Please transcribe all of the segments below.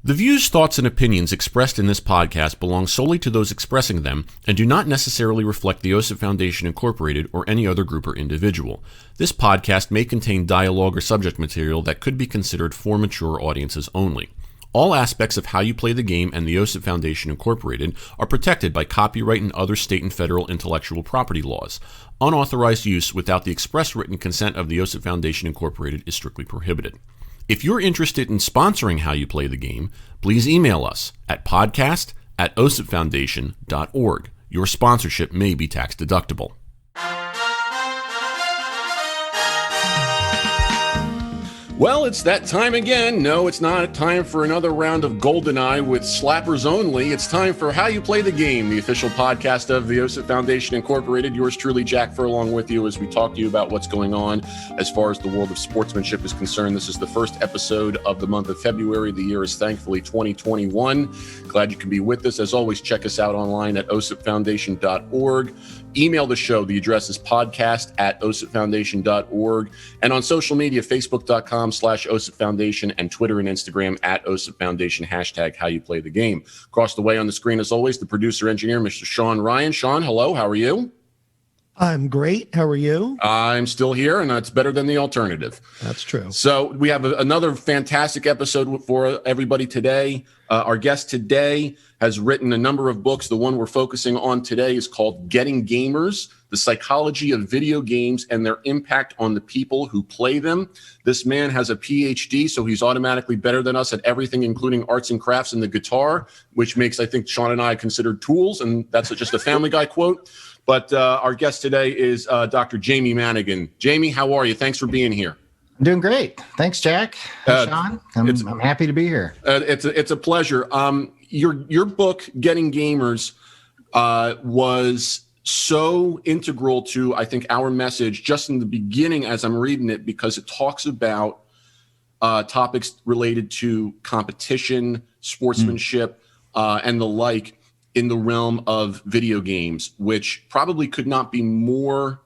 The views, thoughts, and opinions expressed in this podcast belong solely to those expressing them and do not necessarily reflect the OSIP Foundation Incorporated or any other group or individual. This podcast may contain dialogue or subject material that could be considered for mature audiences only. All aspects of how you play the game and the OSIP Foundation Incorporated are protected by copyright and other state and federal intellectual property laws. Unauthorized use without the express written consent of the OSIP Foundation Incorporated is strictly prohibited. If you're interested in sponsoring How You Play the Game, please email us at podcast@osipfoundation.org. Your sponsorship may be tax deductible. Well, it's that time again. No, it's not time for another round of GoldenEye with slappers only. It's time for How You Play the Game, the official podcast of the OSIP Foundation Incorporated. Yours truly, Jack Furlong, with you as we talk to you about what's going on as far as the world of sportsmanship is concerned. This is the first episode of the month of February. The year is thankfully 2021. Glad you can be with us. As always, check us out online at osipfoundation.org. Email the show. The address is podcast@osipfoundation.org. And on social media, facebook.com/OSIP Foundation and Twitter and Instagram @OSIP Foundation, hashtag How You Play the Game. Across the way on the screen, as always, the producer engineer, Mr. Sean Ryan. Sean, hello. How are you? I'm great. How are you? I'm still here, and that's better than the alternative. That's true. So we have another fantastic episode for everybody today. Our guest today has written a number of books. The one we're focusing on today is called Getting Gamers: The Psychology of Video Games and Their Impact on the People Who Play Them. This man has a PhD, so he's automatically better than us at everything, including arts and crafts and the guitar, which makes, I think, Sean and I considered tools, and that's just a Family Guy quote. But our guest today is Dr. Jamie Madigan. Jamie, how are you? Thanks for being here. I'm doing great. Thanks, Jack. Sean. I'm happy to be here. It's a pleasure. Your book, Getting Gamers, was so integral to, I think, our message just in the beginning as I'm reading it, because it talks about topics related to competition, sportsmanship, and the like in the realm of video games, which probably could not be more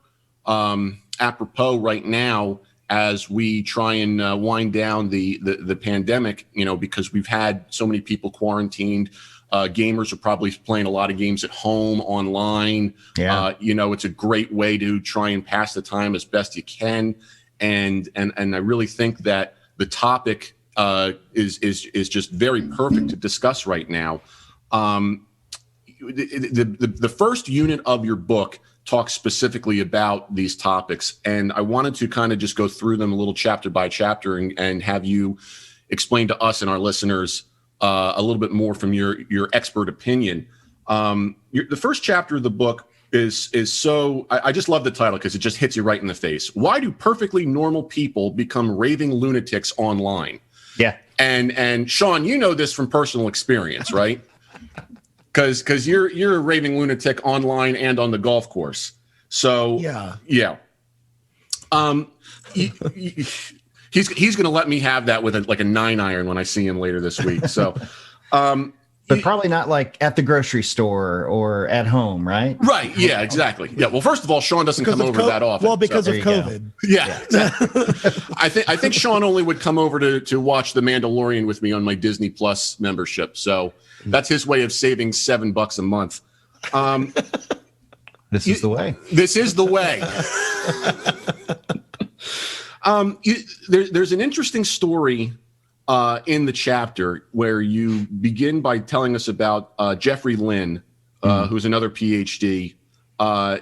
apropos right now as we try and wind down the pandemic, because we've had so many people quarantined. Gamers are probably playing a lot of games at home, online. Yeah. It's a great way to try and pass the time as best you can. And I really think that the topic is just very perfect to discuss right now. The first unit of your book talks specifically about these topics, and I wanted to kind of just go through them a little chapter by chapter and have you explain to us and our listeners a little bit more from your expert opinion. The first chapter of the book is so, I just love the title because it just hits you right in the face. Why do perfectly normal people become raving lunatics online? Yeah. And Sean, you know this from personal experience, right? Because you're a raving lunatic online and on the golf course. So yeah. He's going to let me have that with a 9-iron when I see him later this week. So, but probably not like at the grocery store or at home, right? Right. Yeah. Exactly. Yeah. Well, first of all, Sean doesn't come over that often. Well, because of COVID. Yeah. Exactly. I think Sean only would come over to watch The Mandalorian with me on my Disney Plus membership. So. That's his way of saving $7 a month. This is the way. This is the way. There's an interesting story in the chapter where you begin by telling us about Jeffrey Lynn, who's another PhD.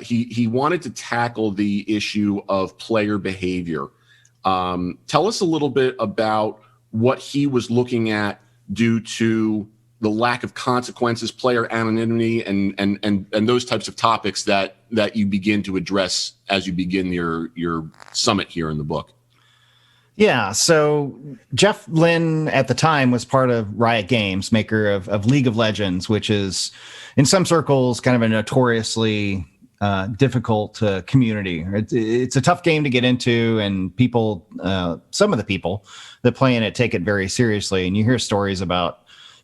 He wanted to tackle the issue of player behavior. Tell us a little bit about what he was looking at due to the lack of consequences, player anonymity, and those types of topics that you begin to address as you begin your summit here in the book. Yeah. So Jeff Lynn at the time was part of Riot Games, maker of League of Legends, which is in some circles kind of a notoriously difficult community. It's a tough game to get into, and people, some of the people that play in it take it very seriously. And you hear stories about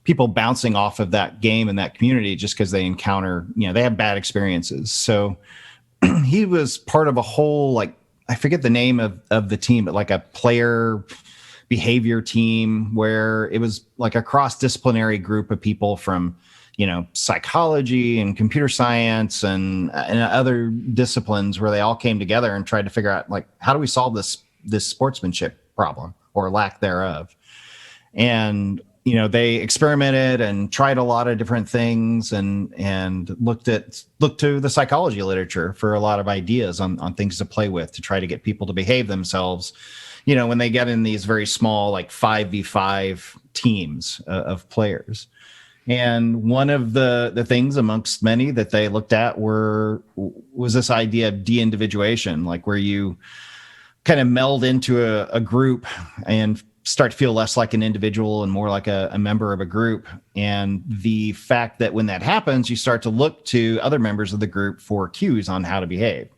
people bouncing off of that game and that community just because they encounter, they have bad experiences. So he was part of a whole, I forget the name of the team, but like a player behavior team where it was like a cross-disciplinary group of people from, psychology and computer science and other disciplines, where they all came together and tried to figure out, like, how do we solve this sportsmanship problem or lack thereof? And they experimented and tried a lot of different things and looked to the psychology literature for a lot of ideas on things to play with to try to get people to behave themselves, when they get in these very small, like 5v5 teams of players. And one of the things amongst many that they looked at was this idea of de-individuation, like where you kind of meld into a group and start to feel less like an individual and more like a member of a group. And the fact that when that happens, you start to look to other members of the group for cues on how to behave.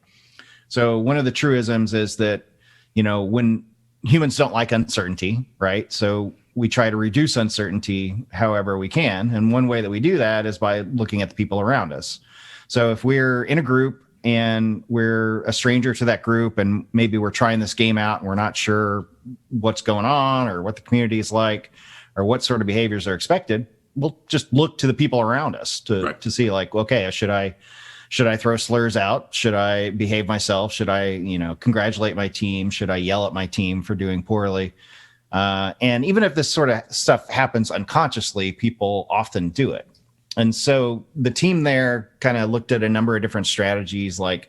So one of the truisms is that, when humans don't like uncertainty, right? So we try to reduce uncertainty however we can. And one way that we do that is by looking at the people around us. So if we're in a group and we're a stranger to that group, and maybe we're trying this game out and we're not sure what's going on or what the community is like or what sort of behaviors are expected, we'll just look to the people around us to see, like, okay, should I throw slurs out? Should I behave myself? Should I, congratulate my team? Should I yell at my team for doing poorly? And even if this sort of stuff happens unconsciously, people often do it. And so the team there kind of looked at a number of different strategies, like,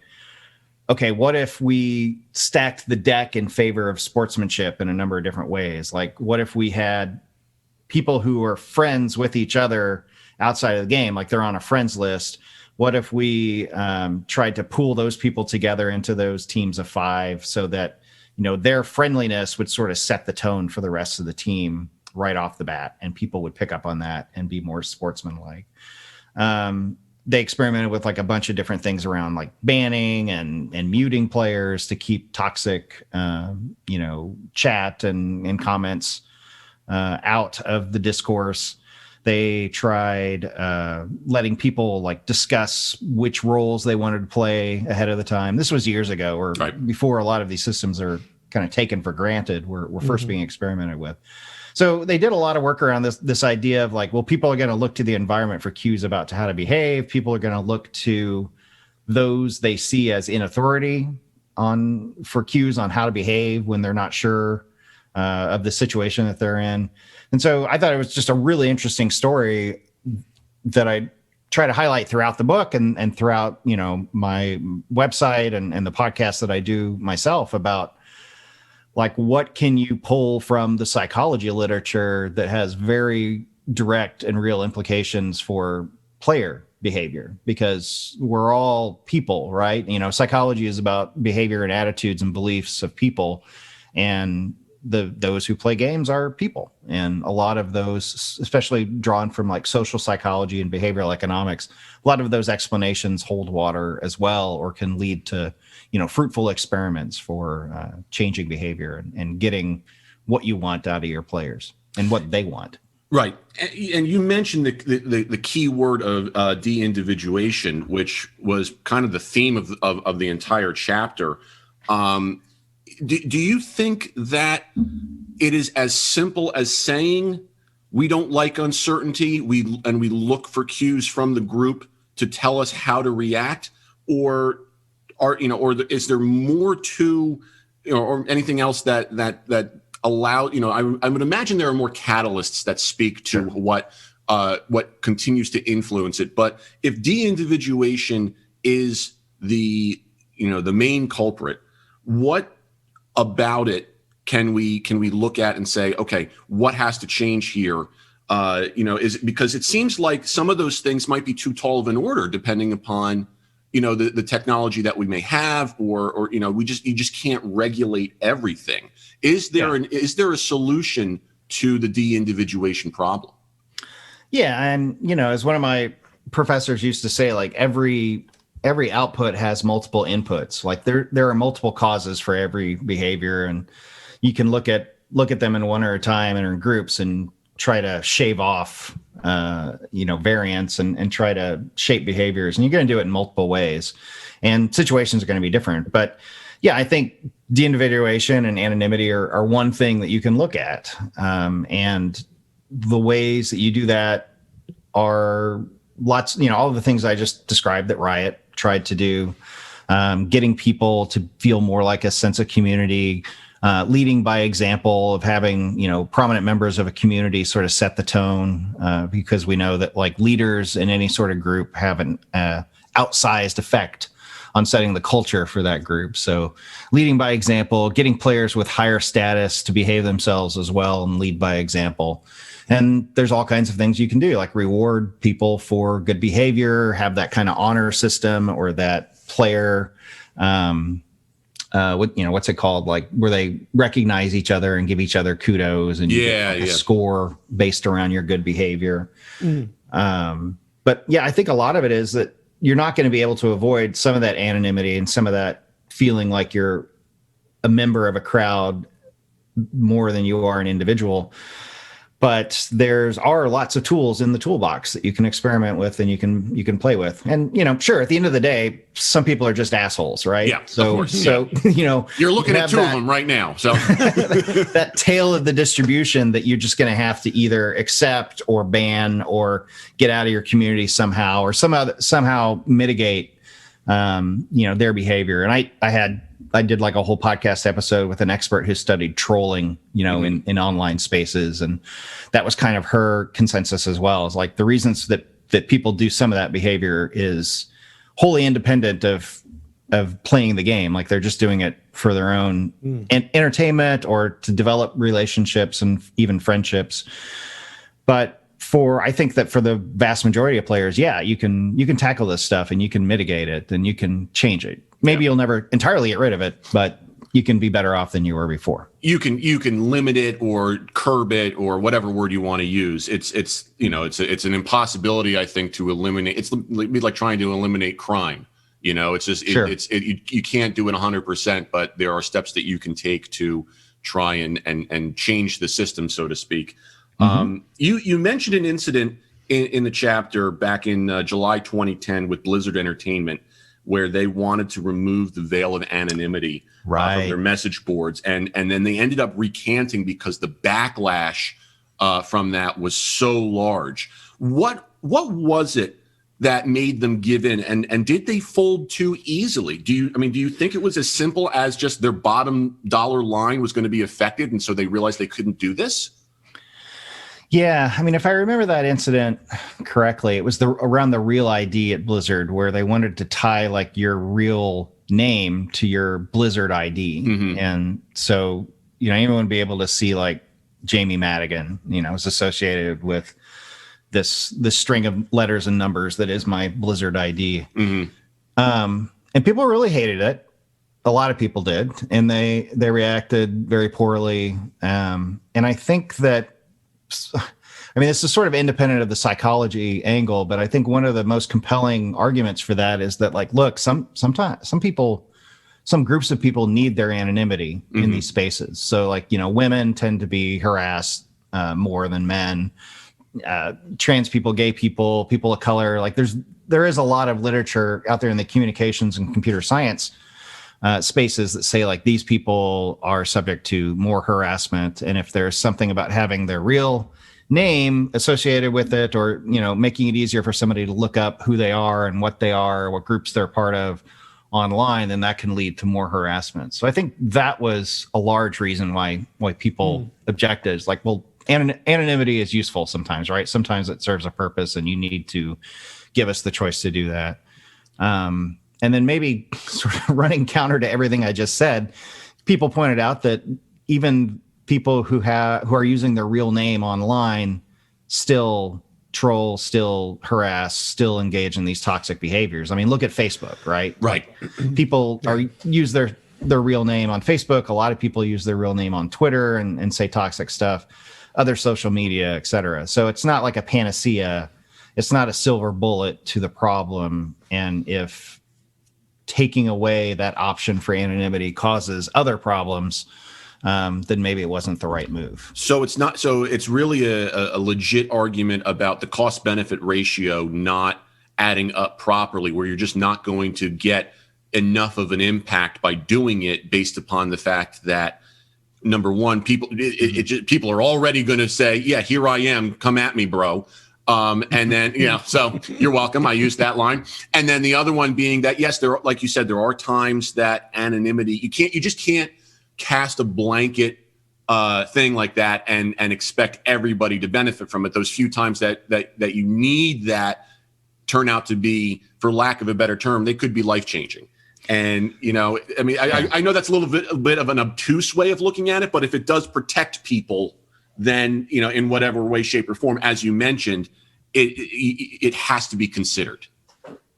okay, what if we stacked the deck in favor of sportsmanship in a number of different ways? Like, what if we had people who are friends with each other outside of the game, like they're on a friends list? What if we tried to pool those people together into those teams of 5 so that, their friendliness would sort of set the tone for the rest of the team right off the bat, and people would pick up on that and be more sportsmanlike. They experimented with like a bunch of different things around like banning and muting players to keep toxic, chat and comments out of the discourse. They tried letting people like discuss which roles they wanted to play ahead of the time. This was years ago, or before a lot of these systems are kind of taken for granted, were first being experimented with. So they did a lot of work around this idea of like, well, people are going to look to the environment for cues about how to behave. People are going to look to those they see as in authority for cues on how to behave when they're not sure of the situation that they're in. And so I thought it was just a really interesting story that I try to highlight throughout the book and throughout, my website and the podcast that I do myself about, like, what can you pull from the psychology literature that has very direct and real implications for player behavior? Because we're all people, right? Psychology is about behavior and attitudes and beliefs of people, and those who play games are people. And a lot of those, especially drawn from like social psychology and behavioral economics, a lot of those explanations hold water as well, or can lead to, fruitful experiments for changing behavior and getting what you want out of your players and what they want. Right. And you mentioned the key word of de-individuation, which was kind of the theme of the entire chapter. Do you think that it is as simple as saying we don't like uncertainty, we look for cues from the group to tell us how to react, or is there more to, or anything else that allow, I would imagine there are more catalysts that speak to what continues to influence it. But if de-individuation is the main culprit, what about it can we look at and say, okay, what has to change here? Is it because it seems like some of those things might be too tall of an order depending upon the technology that we may have, or you just can't regulate everything. Is there a solution to the de-individuation problem? Yeah, and as one of my professors used to say, like every output has multiple inputs. Like there are multiple causes for every behavior, and you can look at them in one at a time and in groups and try to shave off variance and try to shape behaviors. And you're going to do it in multiple ways, and situations are going to be different. But yeah, I think de-individuation and anonymity are one thing that you can look at. And the ways that you do that are lots, all of the things I just described that Riot tried to do, getting people to feel more like a sense of community, leading by example of having, prominent members of a community sort of set the tone, because we know that like leaders in any sort of group have an outsized effect on setting the culture for that group. So leading by example, getting players with higher status to behave themselves as well and lead by example. And there's all kinds of things you can do, like reward people for good behavior, have that kind of honor system or that player, what's it called? Like where they recognize each other and give each other kudos and you get a score based around your good behavior. But yeah, I think a lot of it is that you're not going to be able to avoid some of that anonymity and some of that feeling like you're a member of a crowd more than you are an individual. But are lots of tools in the toolbox that you can experiment with and you can play with. And, sure, at the end of the day, some people are just assholes, right? Yeah, of course. So, you're looking at two of them right now. So that tail of the distribution that you're just going to have to either accept or ban or get out of your community somehow or somehow mitigate, their behavior. And I did like a whole podcast episode with an expert who studied trolling, in online spaces. And that was kind of her consensus as well. Is like the reasons that people do some of that behavior is wholly independent of playing the game. Like they're just doing it for their own entertainment or to develop relationships and even friendships. But I think that for the vast majority of players, you can tackle this stuff and you can mitigate it and you can change it. Maybe you'll never entirely get rid of it, but you can be better off than you were before. You can limit it or curb it or whatever word you want to use. It's an impossibility, I think, to eliminate. It's like trying to eliminate crime. It's just you can't do it 100%, but there are steps that you can take to try and change the system, so to speak. You mentioned an incident in the chapter back in July 2010 with Blizzard Entertainment, where they wanted to remove the veil of anonymity from their message boards. And then they ended up recanting because the backlash from that was so large. What was it that made them give in? And did they fold too easily? Do you think it was as simple as just their bottom dollar line was going to be affected, and so they realized they couldn't do this? Yeah, if I remember that incident correctly, it was around the Real ID at Blizzard, where they wanted to tie like your real name to your Blizzard ID, and so anyone would be able to see like Jamie Madigan, is associated with this string of letters and numbers that is my Blizzard ID, and people really hated it. A lot of people did, and they reacted very poorly, and I think that. This is sort of independent of the psychology angle, but I think one of the most compelling arguments for that is that, like, look, sometimes some groups of people need their anonymity in these spaces. So, like, women tend to be harassed more than men, trans people, gay people, people of color. Like, there is a lot of literature out there in the communications and computer science spaces that say like these people are subject to more harassment, and if there's something about having their real name associated with it, or making it easier for somebody to look up who they are and what they are, what groups they're part of online, then that can lead to more harassment. So I think that was a large reason why people objected. It's like, well, anonymity is useful sometimes, right? Sometimes it serves a purpose, and you need to give us the choice to do that. And then maybe sort of running counter to everything I just said, people pointed out that even people who are using their real name online still troll, still harass, still engage in these toxic behaviors. Look at Facebook, right? Right. People use their real name on Facebook. A lot of people use their real name on Twitter and say toxic stuff, other social media, et cetera. So it's not like a panacea. It's not a silver bullet to the problem. And if taking away that option for anonymity causes other problems, then maybe it wasn't the right move. So it's really a legit argument about the cost benefit ratio not adding up properly, where you're just not going to get enough of an impact by doing it based upon the fact that, number one, people are already going to say, yeah, here I am, come at me, bro. And then, so you're welcome. I used that line. And then the other one being that, yes, there, like you said, there are times that anonymity, you just can't cast a blanket thing like that and expect everybody to benefit from it. Those few times that you need that turn out to be, for lack of a better term, they could be life-changing. And, I know that's a little bit of an obtuse way of looking at it, but if it does protect people, then, in whatever way, shape, or form, as you mentioned, it has to be considered.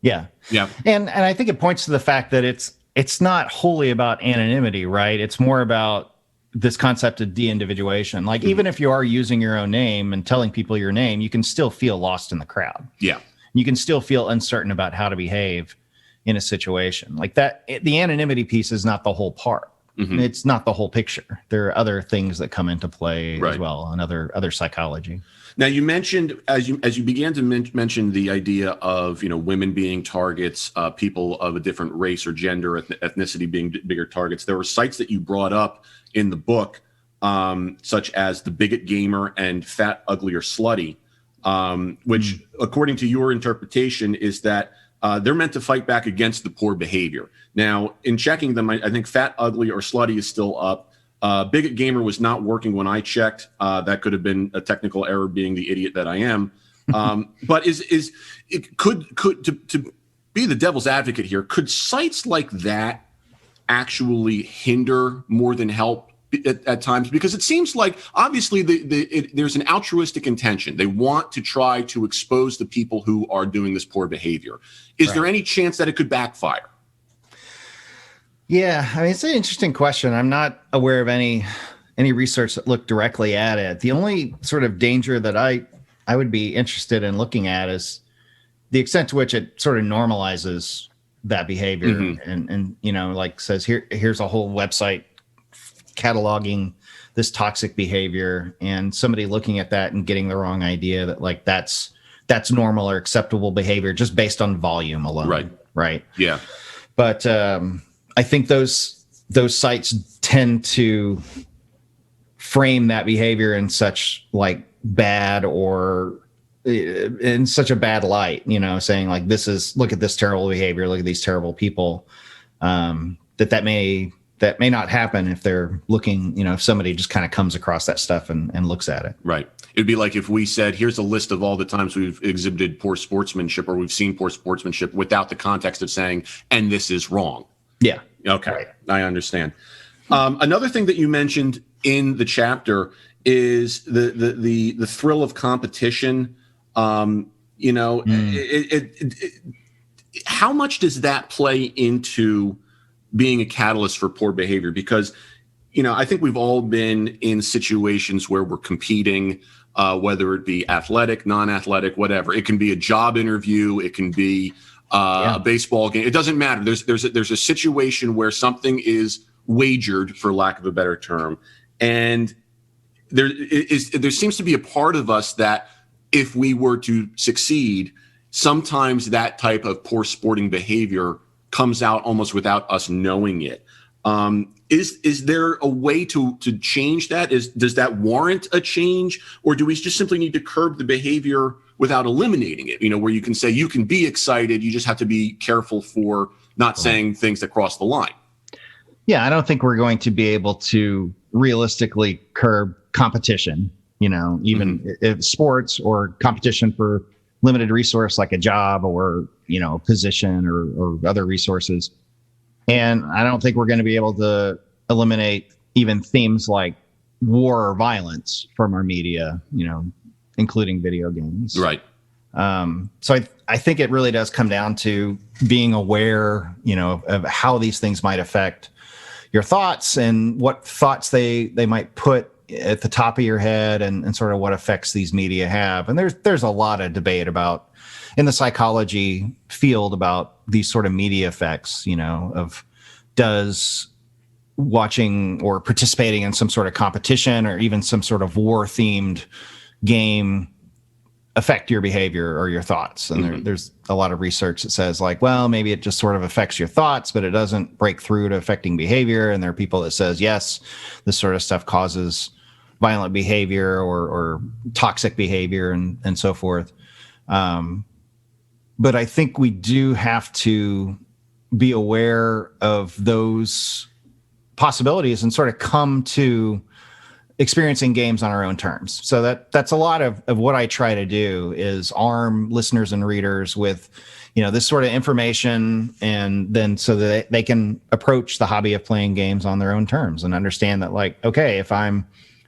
Yeah. Yeah. And I think it points to the fact that it's not wholly about anonymity, right? It's more about this concept of de-individuation. Like, even if you are using your own name and telling people your name, you can still feel lost in the crowd. Yeah. You can still feel uncertain about how to behave in a situation like that. The anonymity piece is not the whole part. Mm-hmm. It's not the whole picture. There are other things that come into play as well, and other psychology. Now, you mentioned, as you began to mention the idea of, women being targets, people of a different race or gender, ethnicity being bigger targets. There were sites that you brought up in the book, such as The Bigot Gamer and Fat, Ugly, or Slutty, which, according to your interpretation, is that they're meant to fight back against the poor behavior. Now, in checking them, I think Fat, Ugly, or Slutty is still up. Bigot Gamer was not working when I checked. That could have been a technical error, being the idiot that I am. But to be the devil's advocate here, could sites like that actually hinder more than help at times? Because it seems like, obviously, there's an altruistic intention. They want to try to expose the people who are doing this poor behavior. Is there any chance that it could backfire? Yeah, I mean, it's an interesting question. I'm not aware of any research that looked directly at it. The only sort of danger that I would be interested in looking at is the extent to which it sort of normalizes that behavior, and like says, here's a whole website cataloging this toxic behavior, and somebody looking at that and getting the wrong idea that, like, that's normal or acceptable behavior just based on volume alone. Right. Yeah. But I think those sites tend to frame that behavior in such, like, bad, or in such a bad light, saying, like, look at this terrible behavior, look at these terrible people, that may not happen if they're looking, if somebody just kind of comes across that stuff and looks at it. Right. It'd be like if we said, here's a list of all the times we've exhibited poor sportsmanship, or we've seen poor sportsmanship, without the context of saying, and this is wrong. Yeah. Okay. Right. I understand. Another thing that you mentioned in the chapter is the thrill of competition. How much does that play into being a catalyst for poor behavior? Because, I think we've all been in situations where we're competing, whether it be athletic, non-athletic, whatever. It can be a job interview. It can be a baseball game. It doesn't matter. There's a situation where something is wagered, for lack of a better term, and there seems to be a part of us that, if we were to succeed, sometimes that type of poor sporting behavior comes out almost without us knowing it. Is there a way to change that? Does that warrant a change, or do we just simply need to curb the behavior without eliminating it? Where you can say you can be excited, you just have to be careful for not saying things that cross the line. Yeah, I don't think we're going to be able to realistically curb competition, even if sports, or competition for limited resource like a job, or, position, or other resources. And I don't think we're going to be able to eliminate even themes like war or violence from our media, including video games. Right. So I think it really does come down to being aware, of how these things might affect your thoughts, and what thoughts they might put at the top of your head, and sort of what effects these media have. And there's a lot of debate about, in the psychology field, about these sort of media effects, of does watching or participating in some sort of competition, or even some sort of war themed game, affect your behavior or your thoughts. And there's a lot of research that says like, well, maybe it just sort of affects your thoughts, but it doesn't break through to affecting behavior. And there are people that says, yes, this sort of stuff causes violent behavior or toxic behavior and so forth. But I think we do have to be aware of those possibilities and sort of come to experiencing games on our own terms. So that's a lot of what I try to do is arm listeners and readers with, this sort of information, and then so that they can approach the hobby of playing games on their own terms and understand that, like, okay, if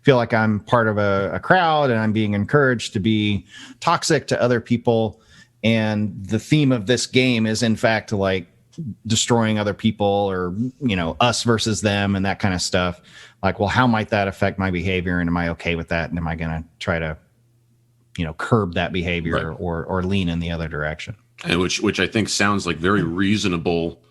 feel like I'm part of a crowd and I'm being encouraged to be toxic to other people, and the theme of this game is in fact like destroying other people or, us versus them and that kind of stuff. Like, well, how might that affect my behavior? And am I okay with that? And am I going to try to, curb that behavior or lean in the other direction? And which I think sounds like very reasonable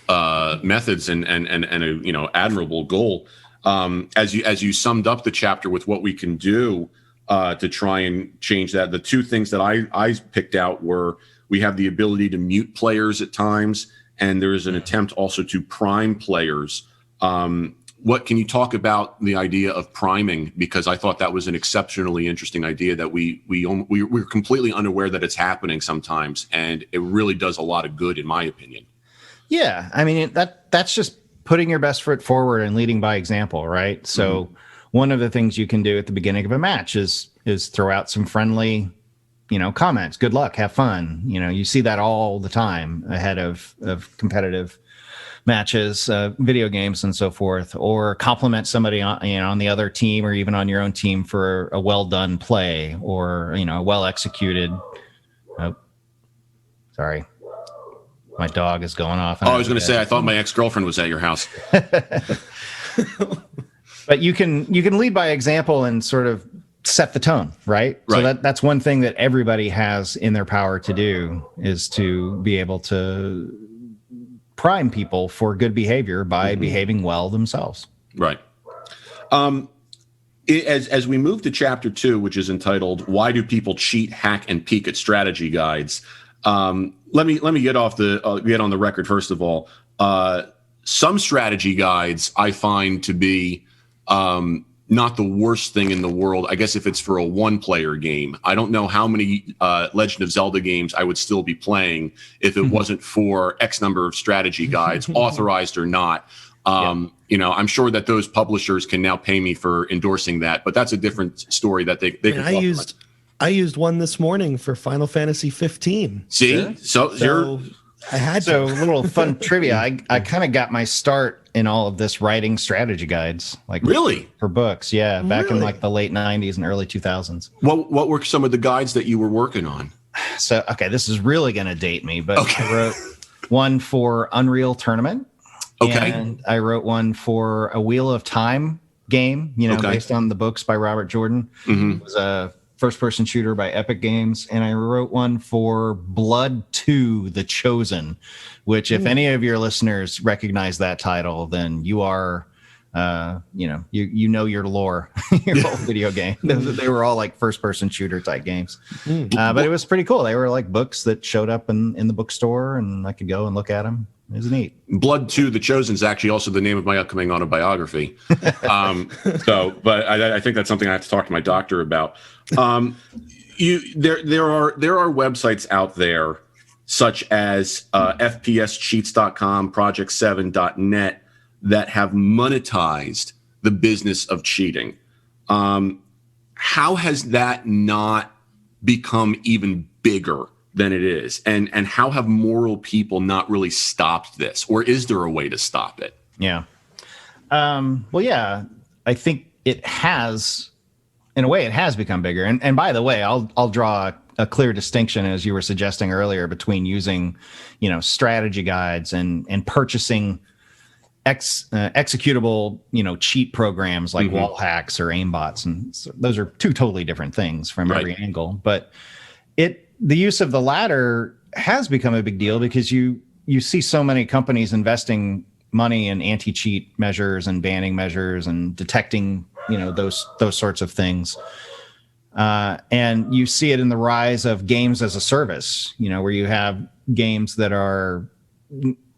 methods and a, admirable goal. As you summed up the chapter with what we can do to try and change that, the two things that I picked out were we have the ability to mute players at times, and there is an attempt also to prime players. What can you talk about the idea of priming? Because I thought that was an exceptionally interesting idea that we're completely unaware that it's happening sometimes, and it really does a lot of good, in my opinion. Yeah, I mean that's just putting your best foot forward and leading by example, right? So one of the things you can do at the beginning of a match is throw out some friendly, comments. Good luck, have fun. You see that all the time ahead of competitive matches, video games and so forth, or compliment somebody on the other team or even on your own team for a well done play or, a well executed. Oh, sorry. My dog is going off. I was going to say, I thought my ex-girlfriend was at your house. But you can lead by example and sort of set the tone, right? So that's one thing that everybody has in their power to do, is to be able to prime people for good behavior by behaving well themselves. Right. As we move to chapter 2, which is entitled "Why Do People Cheat, Hack, and Peek at Strategy Guides?" Let me get on the record first of all. Some strategy guides I find to be not the worst thing in the world. I guess if it's for a one-player game, I don't know how many Legend of Zelda games I would still be playing if it wasn't for X number of strategy guides, authorized or not. I'm sure that those publishers can now pay me for endorsing that, but that's a different story that they can talk about. I used one this morning for Final Fantasy 15. See, so I had a little fun trivia. I kind of got my start in all of this writing strategy guides, like really for books. Yeah, back in like the late 90s and early 2000s. What were some of the guides that you were working on? So, okay, this is really going to date me, but I wrote one for Unreal Tournament. Okay. And I wrote one for a Wheel of Time game, based on the books by Robert Jordan. It was a first-person shooter by Epic Games. And I wrote one for Blood 2, The Chosen, which if any of your listeners recognize that title, then you are, you know your lore, your whole video game. They were all like first-person shooter type games. But it was pretty cool. They were like books that showed up in the bookstore, and I could go and look at them. It was neat. Blood 2, The Chosen is actually also the name of my upcoming autobiography. But I think that's something I have to talk to my doctor about. There are websites out there such as fpscheats.com, project7.net that have monetized the business of cheating. How has that not become even bigger than it is? And how have moral people not really stopped this? Or is there a way to stop it? Yeah. I think it has, in a way, it has become bigger. And by the way, I'll draw a clear distinction, as you were suggesting earlier, between using, strategy guides and purchasing executable, cheat programs like wall hacks or aimbots. And so those are two totally different things from every angle. But the use of the latter has become a big deal because you see so many companies investing money in anti-cheat measures and banning measures and detecting, those sorts of things. And you see it in the rise of games as a service, where you have games that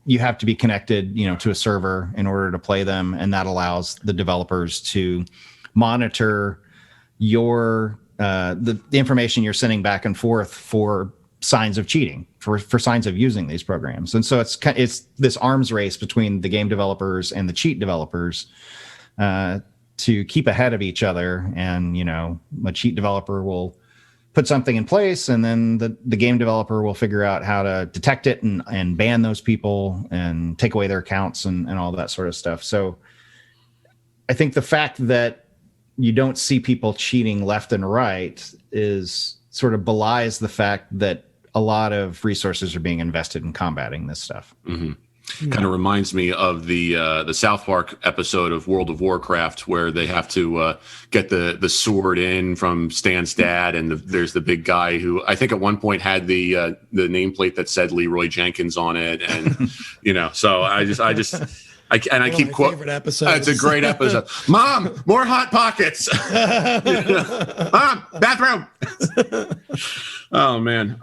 you have to be connected, to a server in order to play them. And that allows the developers to monitor the information you're sending back and forth for signs of cheating, for signs of using these programs. And so it's this arms race between the game developers and the cheat developers to keep ahead of each other. And, a cheat developer will put something in place, and then the game developer will figure out how to detect it and ban those people and take away their accounts and all that sort of stuff. So I think the fact that you don't see people cheating left and right is sort of belies the fact that a lot of resources are being invested in combating this stuff. Mm-hmm. Kind of reminds me of the South Park episode of World of Warcraft, where they have to get the sword in from Stan's dad, and there's the big guy who I think at one point had the nameplate that said Leroy Jenkins on it, and so I keep quoting. Favorite episode. It's a great episode. Mom, more hot pockets. Mom, bathroom. Oh man,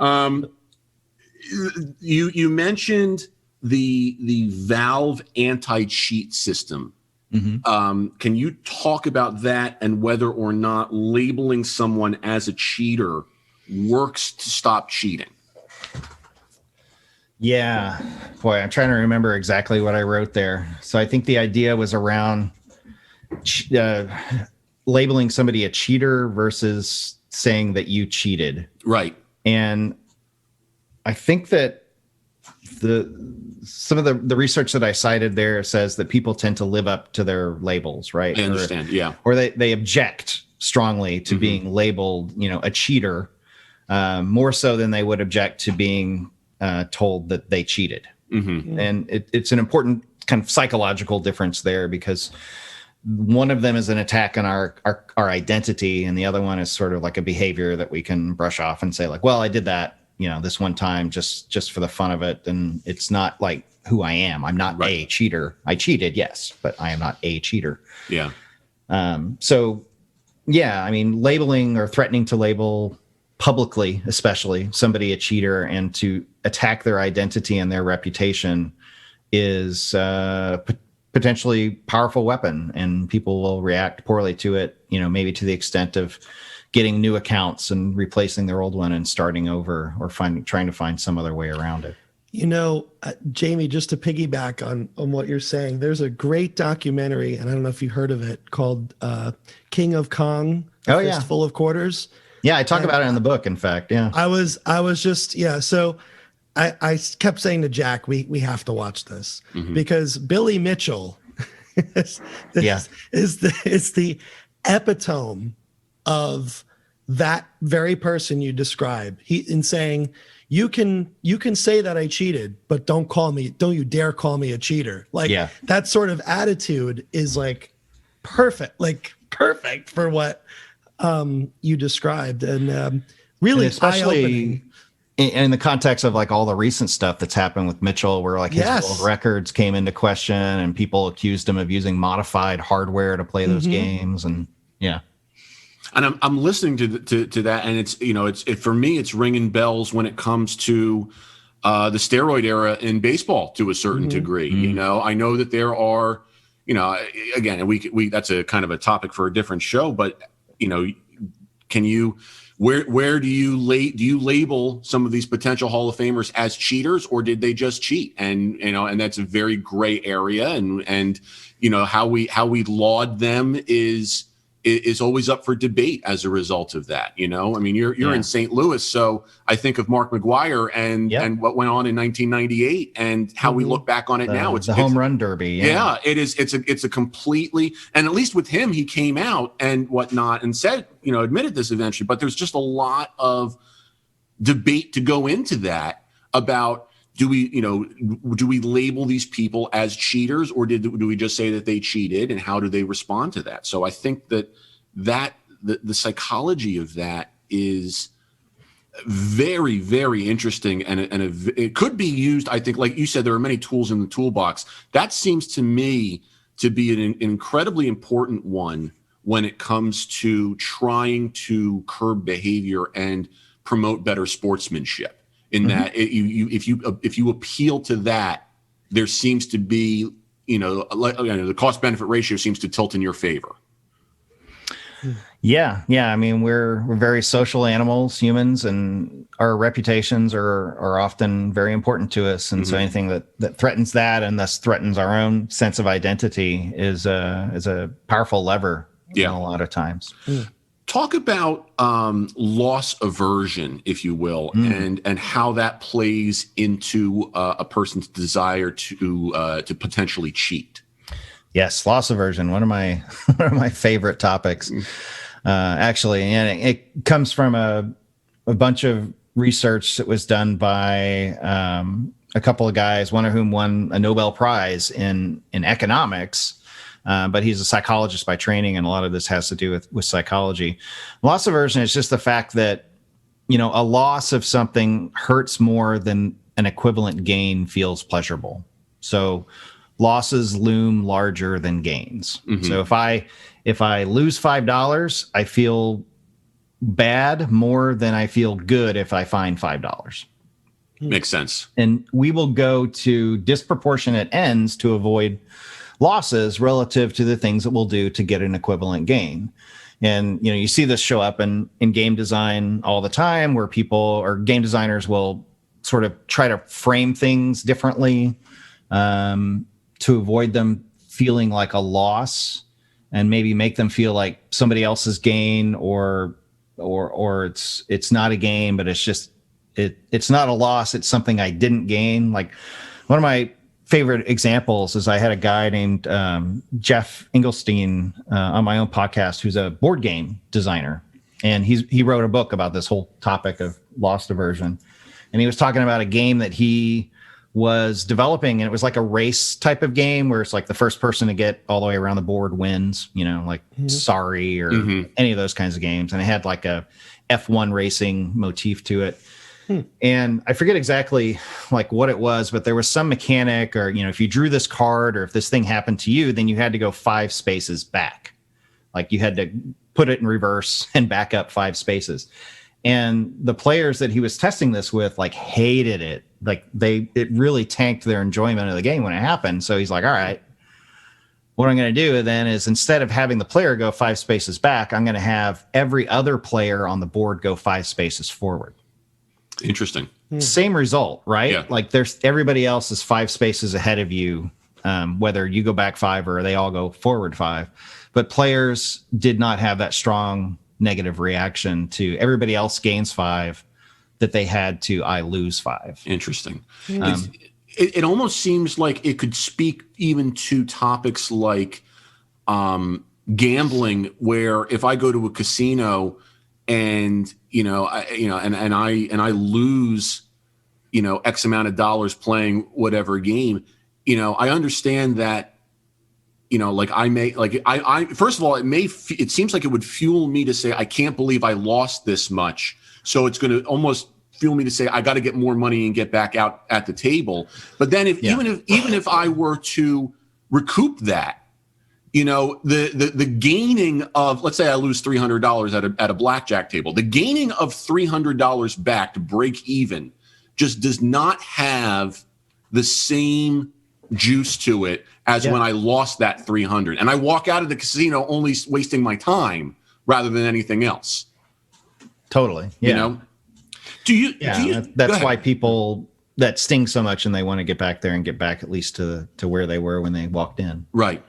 you mentioned the Valve anti-cheat system. Mm-hmm. Can you talk about that and whether or not labeling someone as a cheater works to stop cheating? Yeah, boy, I'm trying to remember exactly what I wrote there. So I think the idea was around labeling somebody a cheater versus saying that you cheated. Right. And I think that some of the research that I cited there says that people tend to live up to their labels, right? I understand, or they object strongly to being labeled, a cheater, more so than they would object to being told that they cheated. Mm-hmm. And it's an important kind of psychological difference there, because one of them is an attack on our identity, and the other one is sort of like a behavior that we can brush off and say like, well, I did that, this one time just for the fun of it. And it's not like who I am. I'm not a cheater. I cheated, yes, but I am not a cheater. Yeah. So yeah, I mean, labeling or threatening to label publicly, especially somebody a cheater, and to attack their identity and their reputation is potentially powerful weapon, and people will react poorly to it, maybe to the extent of getting new accounts and replacing their old one and starting over, or trying to find some other way around it. Jamie, just to piggyback on what you're saying, there's a great documentary, and I don't know if you heard of it, called King of Kong, A Fistful of Quarters. Yeah, I talk about it in the book, in fact. Yeah. I was just, so I kept saying to Jack, we have to watch this, because Billy Mitchell is the epitome of that very person you describe. In saying, you can say that I cheated, but don't you dare call me a cheater. That sort of attitude is perfect for what you described, and really, and especially in the context of all the recent stuff that's happened with Mitchell, where his world records came into question and people accused him of using modified hardware to play those games, and yeah. And I'm listening to that, and it's for me, it's ringing bells when it comes to the steroid era in baseball to a certain degree. I know that there are, again, we that's a kind of a topic for a different show, but can you, where do you label some of these potential Hall of Famers as cheaters, or did they just cheat? And and that's a very gray area, and how we laud them is always up for debate as a result of that. You're in St. Louis, so I think of Mark McGwire and what went on in 1998, and how we look back on it now. It's the home run derby. Yeah, it is. It's a completely, and at least with him, he came out and whatnot and said, admitted this eventually. But there's just a lot of debate to go into that about, do we label these people as cheaters, or do we just say that they cheated, and how do they respond to that? So I think that the psychology of that is very, very interesting, and it could be used. I think, like you said, there are many tools in the toolbox. That seems to me to be an incredibly important one when it comes to trying to curb behavior and promote better sportsmanship. In that, if you appeal to that, there seems to be, the cost benefit ratio seems to tilt in your favor. Yeah. I mean, we're very social animals, humans, and our reputations are often very important to us. And so anything that threatens that and thus threatens our own sense of identity is a powerful lever. A lot of times. Talk about loss aversion, if you will, and how that plays into a person's desire to potentially cheat. Yes, loss aversion, one of my favorite topics, actually, and it comes from a bunch of research that was done by a couple of guys, one of whom won a Nobel Prize in economics. But he's a psychologist by training, and a lot of this has to do with psychology. Loss aversion is just the fact that, a loss of something hurts more than an equivalent gain feels pleasurable. So losses loom larger than gains. So if I lose $5, I feel bad more than I feel good if I find $5. Makes sense. And we will go to disproportionate ends to avoid losses relative to the things that we'll do to get an equivalent gain. And, you see this show up in game design all the time, where people or game designers will sort of try to frame things differently to avoid them feeling like a loss, and maybe make them feel like somebody else's gain, or it's not a gain, but it's not a loss. It's something I didn't gain. Like, one of my favorite examples is I had a guy named Jeff Engelstein on my own podcast, who's a board game designer. And he wrote a book about this whole topic of loss aversion. And he was talking about a game that he was developing, and it was like a race type of game where it's like the first person to get all the way around the board wins, like Sorry or any of those kinds of games. And it had like a F1 racing motif to it. And I forget exactly like what it was, but there was some mechanic, or, if you drew this card, or if this thing happened to you, then you had to go 5 spaces back. Like, you had to put it in reverse and back up 5 spaces. And the players that he was testing this with, like, hated it. Like, it really tanked their enjoyment of the game when it happened. So he's like, all right, what I'm going to do then is, instead of having the player go 5 spaces back, I'm going to have every other player on the board go 5 spaces forward. Interesting. Same result, right? Yeah. Like, everybody else is 5 spaces ahead of you, whether you go back 5 or they all go forward 5. But players did not have that strong negative reaction to everybody else gains 5 that they had to I lose 5. Interesting. It almost seems like it could speak even to topics like gambling, where if I go to a casino and I lose, X amount of dollars playing whatever game, I understand that, like, I may, like, I first of all, it seems like it would fuel me to say, I can't believe I lost this much. So it's going to almost fuel me to say, I got to get more money and get back out at the table. But then even if I were to recoup that, the gaining of, let's say I lose $300 at a blackjack table, the gaining of $300 back to break even just does not have the same juice to it as when I lost that 300 and I walk out of the casino only wasting my time rather than anything else. Totally. Yeah. That's why people that sting so much, and they want to get back there and get back at least to where they were when they walked in. Right.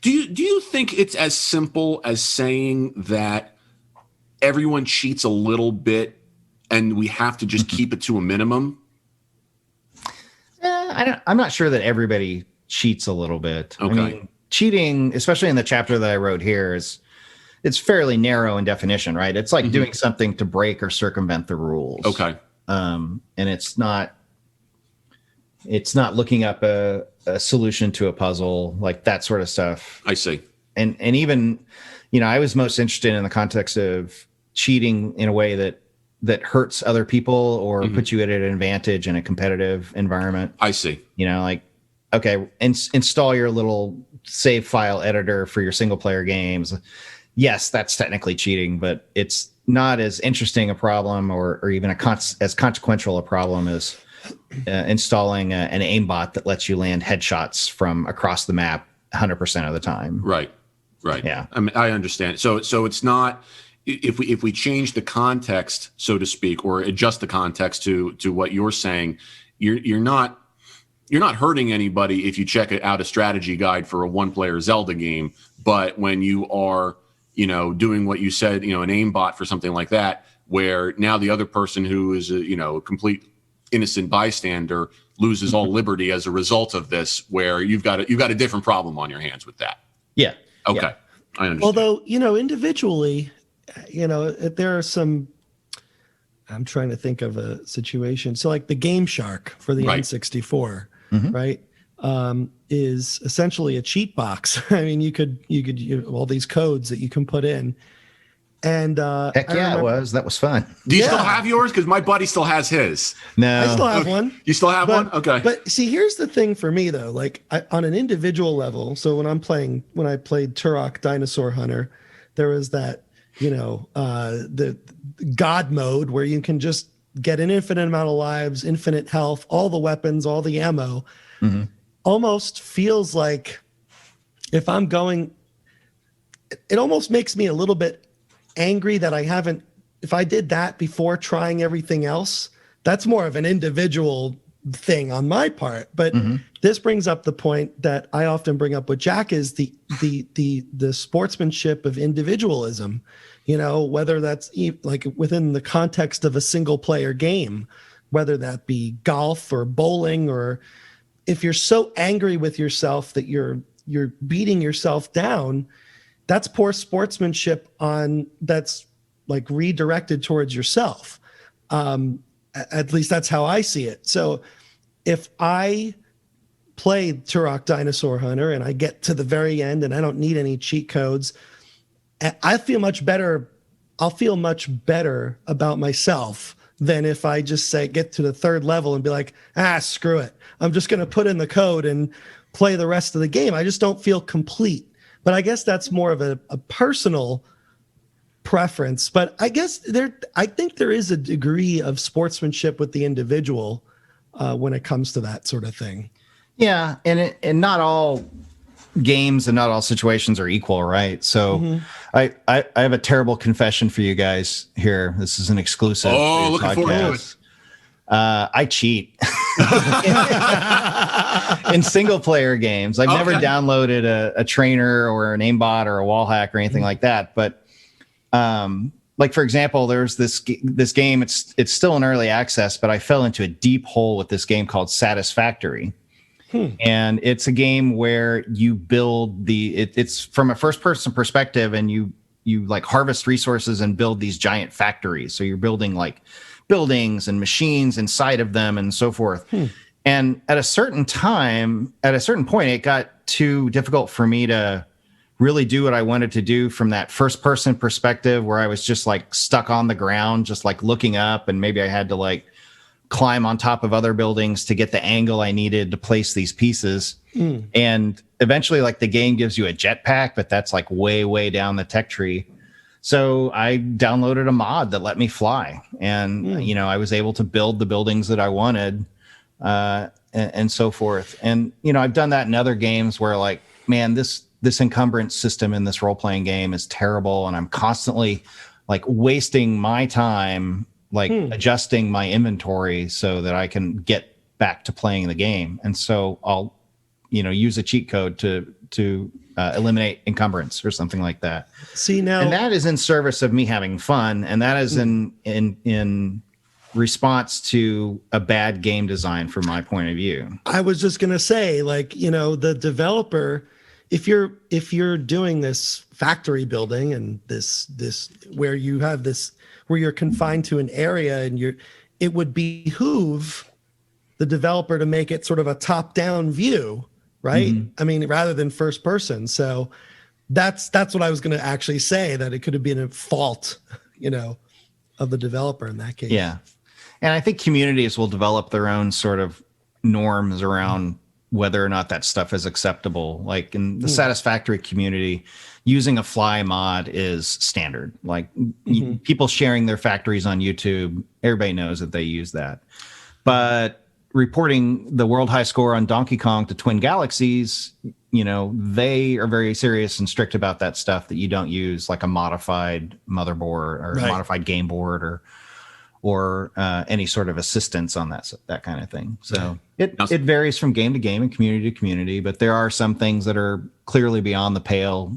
Do you think it's as simple as saying that everyone cheats a little bit and we have to just keep it to a minimum? I'm not sure that everybody cheats a little bit. Okay. I mean, cheating, especially in the chapter that I wrote here, it's fairly narrow in definition, right? It's like doing something to break or circumvent the rules. Okay. And it's not looking up a solution to a puzzle, like that sort of stuff. I see. And even, I was most interested in the context of cheating in a way that hurts other people or puts you at an advantage in a competitive environment. I see. Like okay, install your little save file editor for your single player games. Yes, that's technically cheating, but it's not as interesting a problem or even as consequential a problem as installing an aimbot that lets you land headshots from across the map 100% of the time. Right. Yeah. I mean, I understand. So it's not, if we change the context, so to speak, or adjust the context to what you're saying, you're not hurting anybody if you check out a strategy guide for a one-player Zelda game. But when you are, doing what you said, an aimbot for something like that, where now the other person who is a complete innocent bystander loses all liberty as a result of this, where you've got a different problem on your hands with that. Yeah. Okay. Yeah. I understand. Although, individually, there are some, I'm trying to think of a situation. So like the Game Shark for the N64, right? Is essentially a cheat box. I mean, you could all these codes that you can put in. And heck yeah, it was. That was fun. Do you still have yours? Because my buddy still has his. No, I still have one. You still have one? Okay. But see, here's the thing for me though. Like on an individual level. So when I played Turok Dinosaur Hunter, there was that the God mode where you can just get an infinite amount of lives, infinite health, all the weapons, all the ammo. Mm-hmm. Almost feels like if I'm going, it almost makes me a little bit angry that if I did that before trying everything else, that's more of an individual thing on my part. But this brings up the point that I often bring up with Jack is the sportsmanship of individualism, whether that's like within the context of a single player game, whether that be golf or bowling, or if you're so angry with yourself that you're beating yourself down, that's poor sportsmanship that's like redirected towards yourself. At least that's how I see it. So if I play Turok Dinosaur Hunter and I get to the very end and I don't need any cheat codes, I feel much better. I'll feel much better about myself than if I just get to the third level and be like, screw it. I'm just going to put in the code and play the rest of the game. I just don't feel complete. But I guess that's more of a personal preference. But I guess I think there is a degree of sportsmanship with the individual when it comes to that sort of thing. Yeah, and not all games and not all situations are equal, right? So I have a terrible confession for you guys here. This is an exclusive. Oh, looking forward to it. I cheat in single player games. I've never downloaded a trainer or an aimbot or a wall hack or anything like that. But like, for example, there's this game. It's still in early access, but I fell into a deep hole with this game called Satisfactory. And it's a game where you build it's from a first person perspective, and you like harvest resources and build these giant factories. So you're building like buildings and machines inside of them and so forth. And at a certain point, it got too difficult for me to really do what I wanted to do from that first person perspective, where I was just like stuck on the ground, just like looking up, and maybe I had to like climb on top of other buildings to get the angle I needed to place these pieces. And eventually, like, the game gives you a jetpack, but that's like way, way down the tech tree. So I downloaded a mod that let me fly, and I was able to build the buildings that I wanted, and so forth. And I've done that in other games where, like, man, this encumbrance system in this role playing game is terrible, and I'm constantly like wasting my time, like adjusting my inventory so that I can get back to playing the game. And so I'll use a cheat code to eliminate encumbrance or something like that. See, now, and that is in service of me having fun, and that is in response to a bad game design from my point of view. I was just going to say, like, the developer, if you're doing this factory building and this where you have this, where you're confined to an area, and it would behoove the developer to make it sort of a top-down view, right? I mean, rather than first person. So that's what I was going to actually say, that it could have been a fault, of the developer in that case. Yeah. And I think communities will develop their own sort of norms around whether or not that stuff is acceptable. Like in the Satisfactory community, using a fly mod is standard. Like people sharing their factories on YouTube, everybody knows that they use that. But reporting the world high score on Donkey Kong to Twin Galaxies, they are very serious and strict about that stuff, that you don't use like a modified motherboard or a modified game board or any sort of assistance on that kind of thing. So it varies from game to game and community to community, but there are some things that are clearly beyond the pale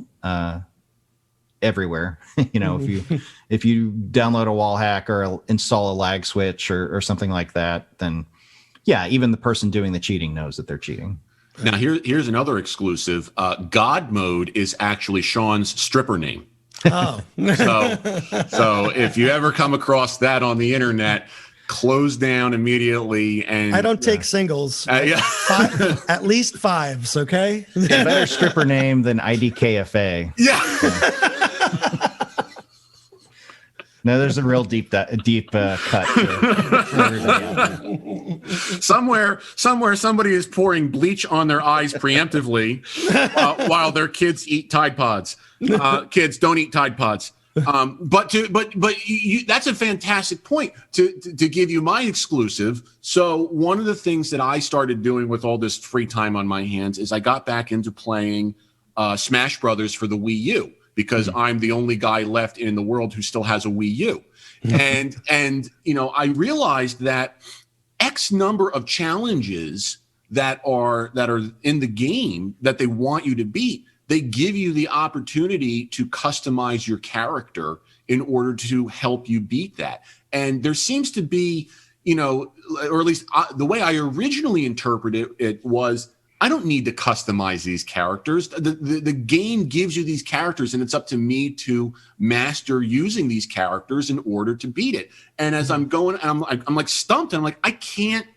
everywhere. If you download a wall hack or install a lag switch or something like that, then even the person doing the cheating knows that they're cheating. Now here's another exclusive. God mode is actually Sean's stripper name. Oh, so if you ever come across that on the internet, close down immediately. And I don't take singles. At least fives. Okay. A better stripper name than IDKFA. Yeah. No, there's a real deep cut. Somewhere, somebody is pouring bleach on their eyes preemptively while their kids eat Tide Pods. Kids, don't eat Tide Pods. But that's a fantastic point to give you my exclusive. So one of the things that I started doing with all this free time on my hands is I got back into playing Smash Brothers for the Wii U, because I'm the only guy left in the world who still has a Wii U. And I realized that X number of challenges that are in the game that they want you to beat, they give you the opportunity to customize your character in order to help you beat that. And there seems to be, or at least the way I originally interpreted it was, I don't need to customize these characters. The game gives you these characters, and it's up to me to master using these characters in order to beat it. And as I'm going, I'm like stumped. And I'm like, I can't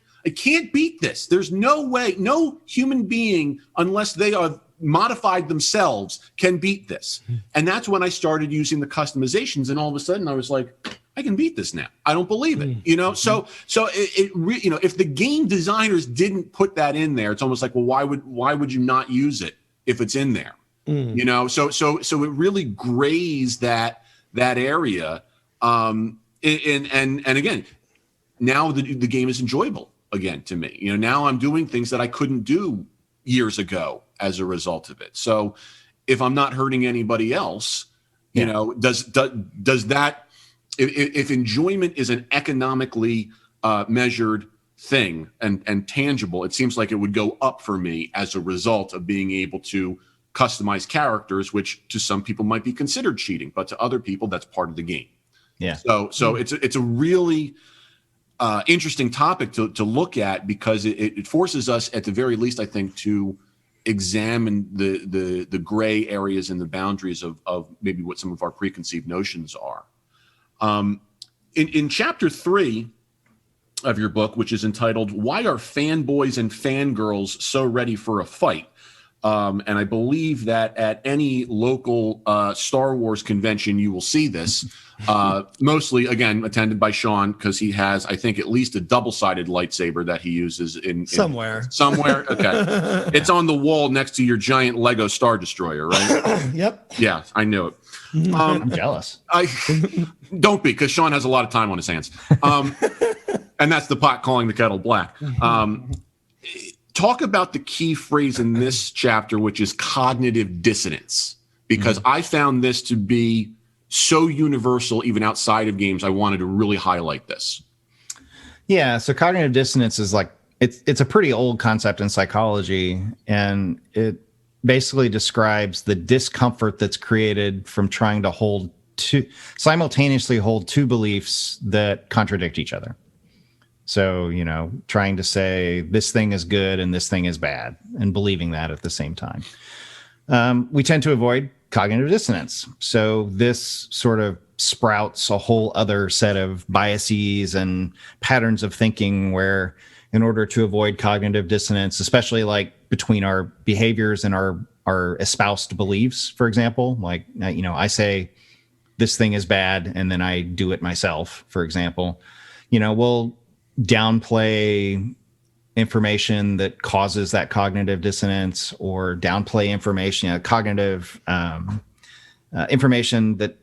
beat this. There's no way, no human being, unless they are modified themselves, can beat this. And that's when I started using the customizations, and all of a sudden I was like, I can beat this now. I don't believe it, So if the game designers didn't put that in there, it's almost like, well, why would you not use it if it's in there? So it really grazed that area. And again, now the game is enjoyable again to me. Now I'm doing things that I couldn't do years ago as a result of it. So if I'm not hurting anybody else, does that, if enjoyment is an economically measured thing and tangible, it seems like it would go up for me as a result of being able to customize characters, which to some people might be considered cheating, but to other people, that's part of the game. Yeah. So it's a really interesting topic to look at, because it forces us, at the very least, I think, to examine the gray areas and the boundaries of maybe what some of our preconceived notions are. In chapter 3 of your book, which is entitled "Why Are Fanboys and Fangirls So Ready for a Fight?" And I believe that at any local Star Wars convention, you will see this. Mostly, again, attended by Sean, because he has, I think, at least a double-sided lightsaber that he uses in somewhere. Okay, it's on the wall next to your giant Lego Star Destroyer, right? Yep. Yeah, I knew it. I'm jealous. Don't be, because Sean has a lot of time on his hands. And that's the pot calling the kettle black. Talk about the key phrase in this chapter, which is cognitive dissonance, because I found this to be so universal, even outside of games. I wanted to really highlight this. Yeah. So cognitive dissonance is like, it's a pretty old concept in psychology, and it basically describes the discomfort that's created from trying to simultaneously hold two beliefs that contradict each other. So, trying to say this thing is good and this thing is bad, and believing that at the same time. We tend to avoid cognitive dissonance. So this sort of sprouts a whole other set of biases and patterns of thinking, where in order to avoid cognitive dissonance, especially like between our behaviors and our espoused beliefs, for example, like, I say this thing is bad and then I do it myself, for example, we'll downplay information that causes that cognitive dissonance or downplay information, cognitive information that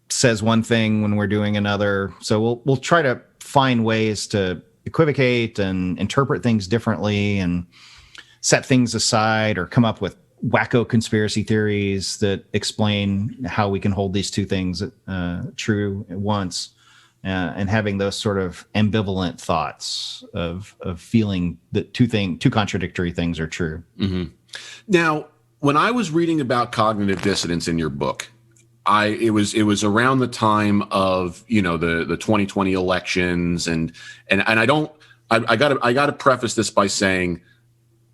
says one thing when we're doing another. So we'll try to find ways to equivocate and interpret things differently and set things aside or come up with wacko conspiracy theories that explain how we can hold these two things true at once. And having those sort of ambivalent thoughts of feeling that two contradictory things are true. Mm-hmm. Now, when I was reading about cognitive dissonance in your book, it was around the time of the 2020 elections, and I got to preface this by saying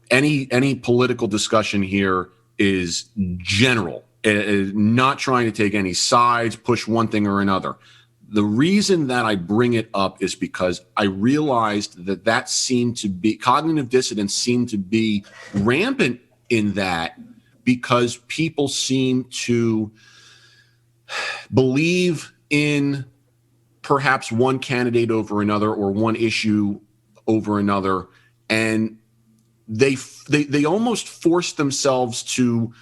any political discussion here is general, not trying to take any sides, push one thing or another. The reason that I bring it up is because I realized that seemed to be cognitive dissonance seemed to be rampant in that, because people seem to believe in perhaps one candidate over another or one issue over another, and they almost force themselves to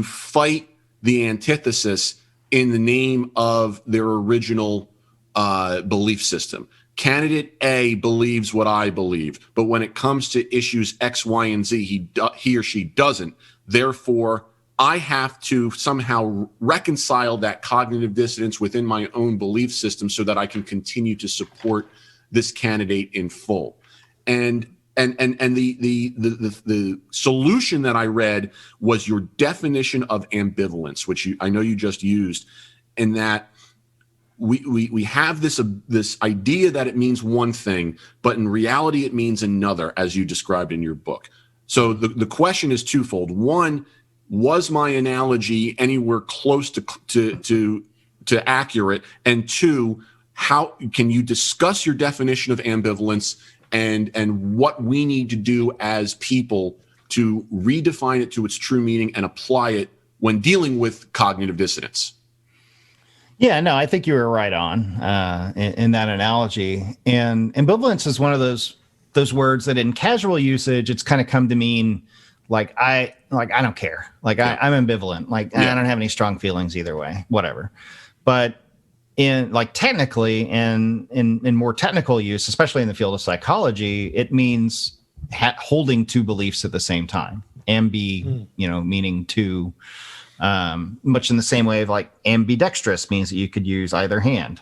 fight the antithesis in the name of their original belief system. Candidate A believes what I believe, but when it comes to issues X, Y, and Z, he or she doesn't. Therefore, I have to somehow reconcile that cognitive dissonance within my own belief system so that I can continue to support this candidate in full. And the solution that I read was your definition of ambivalence, which I know you just used, in that we have this idea that it means one thing, but in reality it means another, as you described in your book. So the question is twofold. One, was my analogy anywhere close to accurate? And two, how can you discuss your definition of ambivalence and what we need to do as people to redefine it to its true meaning and apply it when dealing with cognitive dissonance? Yeah, no, I think you were right on in that analogy. And ambivalence is one of those words that in casual usage, it's kind of come to mean I don't care. I'm ambivalent. I don't have any strong feelings either way, whatever. But in technically and in more technical use, especially in the field of psychology, it means holding two beliefs at the same time. Meaning two, much in the same way of ambidextrous means that you could use either hand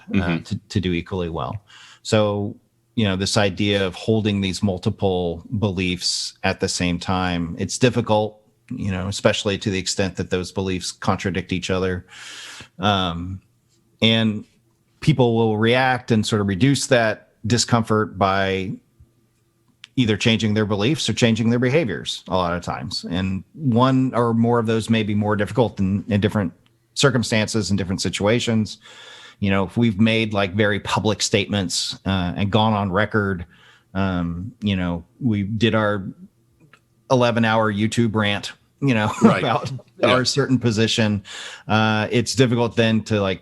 to do equally well. So, this idea of holding these multiple beliefs at the same time, it's difficult, especially to the extent that those beliefs contradict each other. And people will react and sort of reduce that discomfort by either changing their beliefs or changing their behaviors a lot of times. And one or more of those may be more difficult in different circumstances and different situations. If we've made very public statements and gone on record, we did our 11-hour YouTube rant, right. about our certain position. It's difficult then to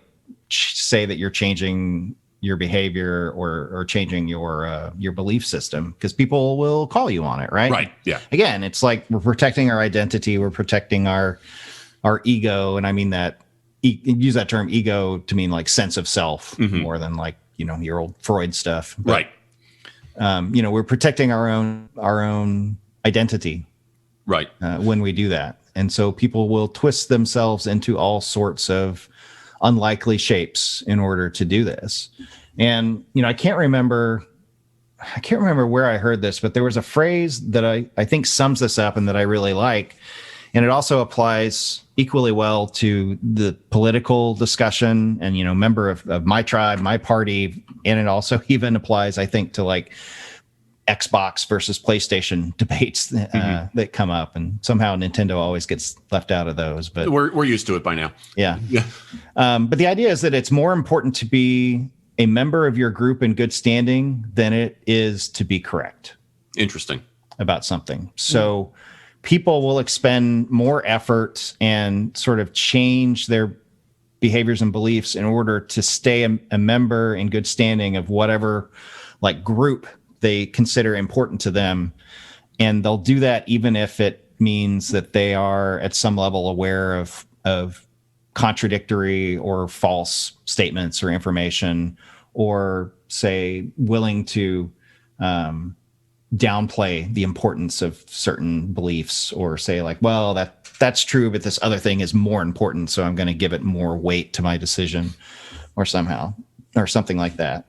say that you're changing your behavior or changing your belief system, because people will call you on it, right? Right. Yeah. Again, it's we're protecting our identity, we're protecting our ego, and I mean that. Use that term ego to mean sense of self more than your old Freud stuff. But, right. We're protecting our own identity, right, when we do that, and so people will twist themselves into all sorts of unlikely shapes in order to do this. And I can't remember where I heard this, but there was a phrase that I think sums this up and that I really like. And it also applies equally well to the political discussion and, member of my tribe, my party. And it also even applies, I think, to Xbox versus PlayStation debates that come up. And somehow Nintendo always gets left out of those. But we're used to it by now. Yeah. But the idea is that it's more important to be a member of your group in good standing than it is to be correct. Interesting. About something. So people will expend more effort and sort of change their behaviors and beliefs in order to stay a member in good standing of whatever group they consider important to them. And they'll do that even if it means that they are at some level aware of contradictory or false statements or information, or say willing to downplay the importance of certain beliefs, or say like, well, that's true, but this other thing is more important, so I'm going to give it more weight to my decision, or somehow, or something like that.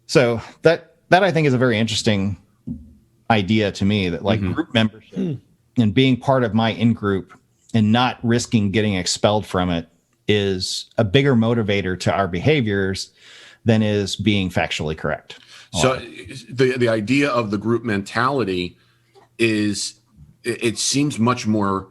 So that I think is a very interesting idea to me, that like group membership and being part of my in-group and not risking getting expelled from it is a bigger motivator to our behaviors than is being factually correct. So the idea of the group mentality is, it seems much more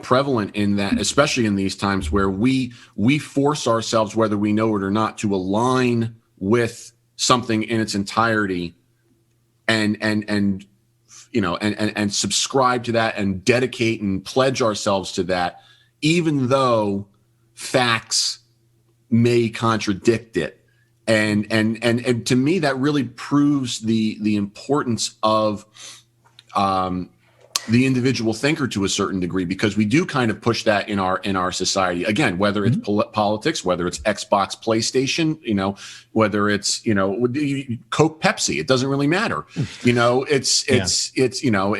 prevalent in that, especially in these times where we force ourselves, whether we know it or not, to align with something in its entirety, and you know, and subscribe to that and dedicate and pledge ourselves to that, even though facts may contradict it. And to me, that really proves the importance of the individual thinker to a certain degree, because we do kind of push that in our society. Again, whether it's politics, whether it's Xbox, PlayStation, you know, whether it's, you know, Coke, Pepsi, it doesn't really matter. You know, it's you know,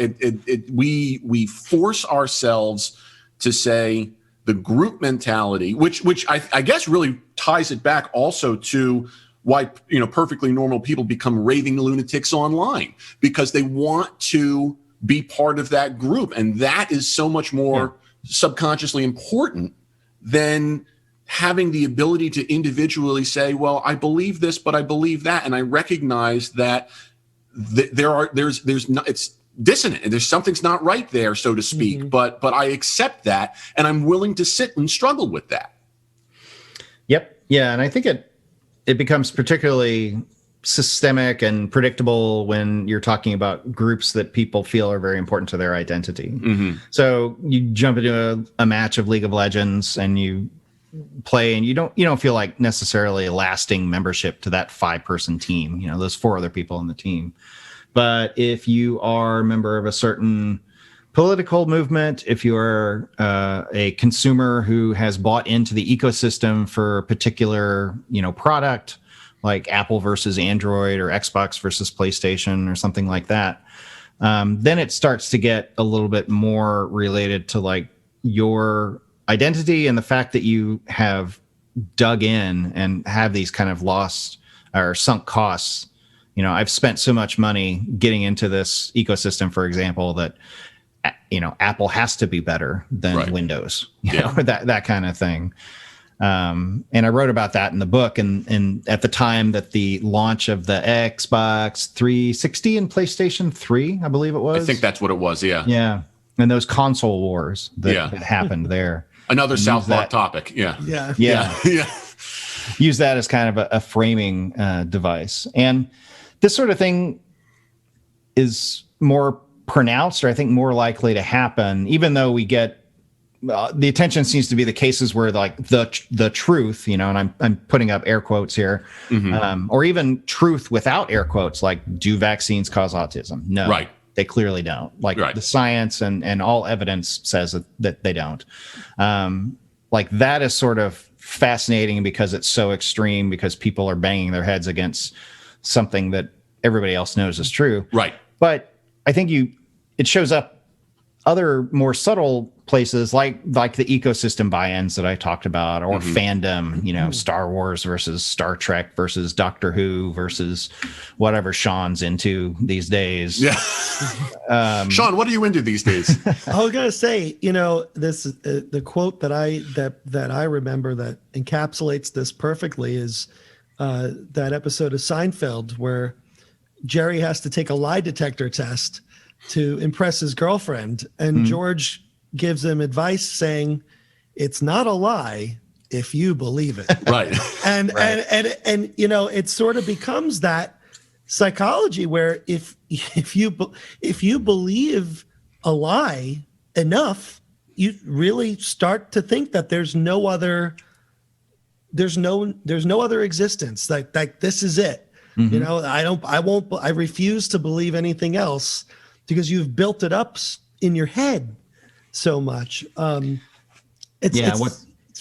we force ourselves to say the group mentality, which I guess really ties it back also to why, you know, perfectly normal people become raving lunatics online, because they want to be part of that group. And that is so much more subconsciously important than having the ability to individually say, well, I believe this, but I believe that. And I recognize that there's not, it's dissonant, and there's something's not right there, so to speak, but I accept that, and I'm willing to sit and struggle with that. Yep. Yeah. And I think it becomes particularly systemic and predictable when you're talking about groups that people feel are very important to their identity. So you jump into a match of League of Legends and you play, and you don't feel like necessarily a lasting membership to that 5-person team, you know, those 4 other people on the team. But if you are a member of a certain political movement, if you're a consumer who has bought into the ecosystem for a particular, you know, product, like Apple versus Android or Xbox versus PlayStation or something like that, then it starts to get a little bit more related to like your identity and the fact that you have dug in and have these kind of lost or sunk costs. You know, I've spent so much money getting into this ecosystem, for example, that, you know, Apple has to be better than Windows, you know, that kind of thing. And I wrote about that in the book. And at the time that the launch of the Xbox 360 and PlayStation 3, I believe it was. I think that's what it was. Yeah. Yeah. And those console wars that happened there. Another South Park topic. Yeah. Use that as kind of a framing device. And this sort of thing is more pronounced, or I think more likely to happen, even though we get the attention seems to be the cases where like the truth, you know, and I'm putting up air quotes here, or even truth without air quotes, like, do vaccines cause autism? No, they clearly don't. Like the science and all evidence says that they don't. Like that is sort of fascinating because it's so extreme, because people are banging their heads against something that everybody else knows is true. Right. But I think it shows up other more subtle places like the ecosystem buy-ins that I talked about, or fandom, you know, Star Wars versus Star Trek versus Doctor Who versus whatever Sean's into these days. Yeah. Sean, what are you into these days? I was gonna say, you know, this the quote that I remember that encapsulates this perfectly is that episode of Seinfeld where Jerry has to take a lie detector test to impress his girlfriend, and George gives him advice saying, it's not a lie if you believe it. Right. And you know, it sort of becomes that psychology where if you believe a lie enough, you really start to think that there's no other existence, like this is it. You know, I refuse to believe anything else because you've built it up in your head so much. It's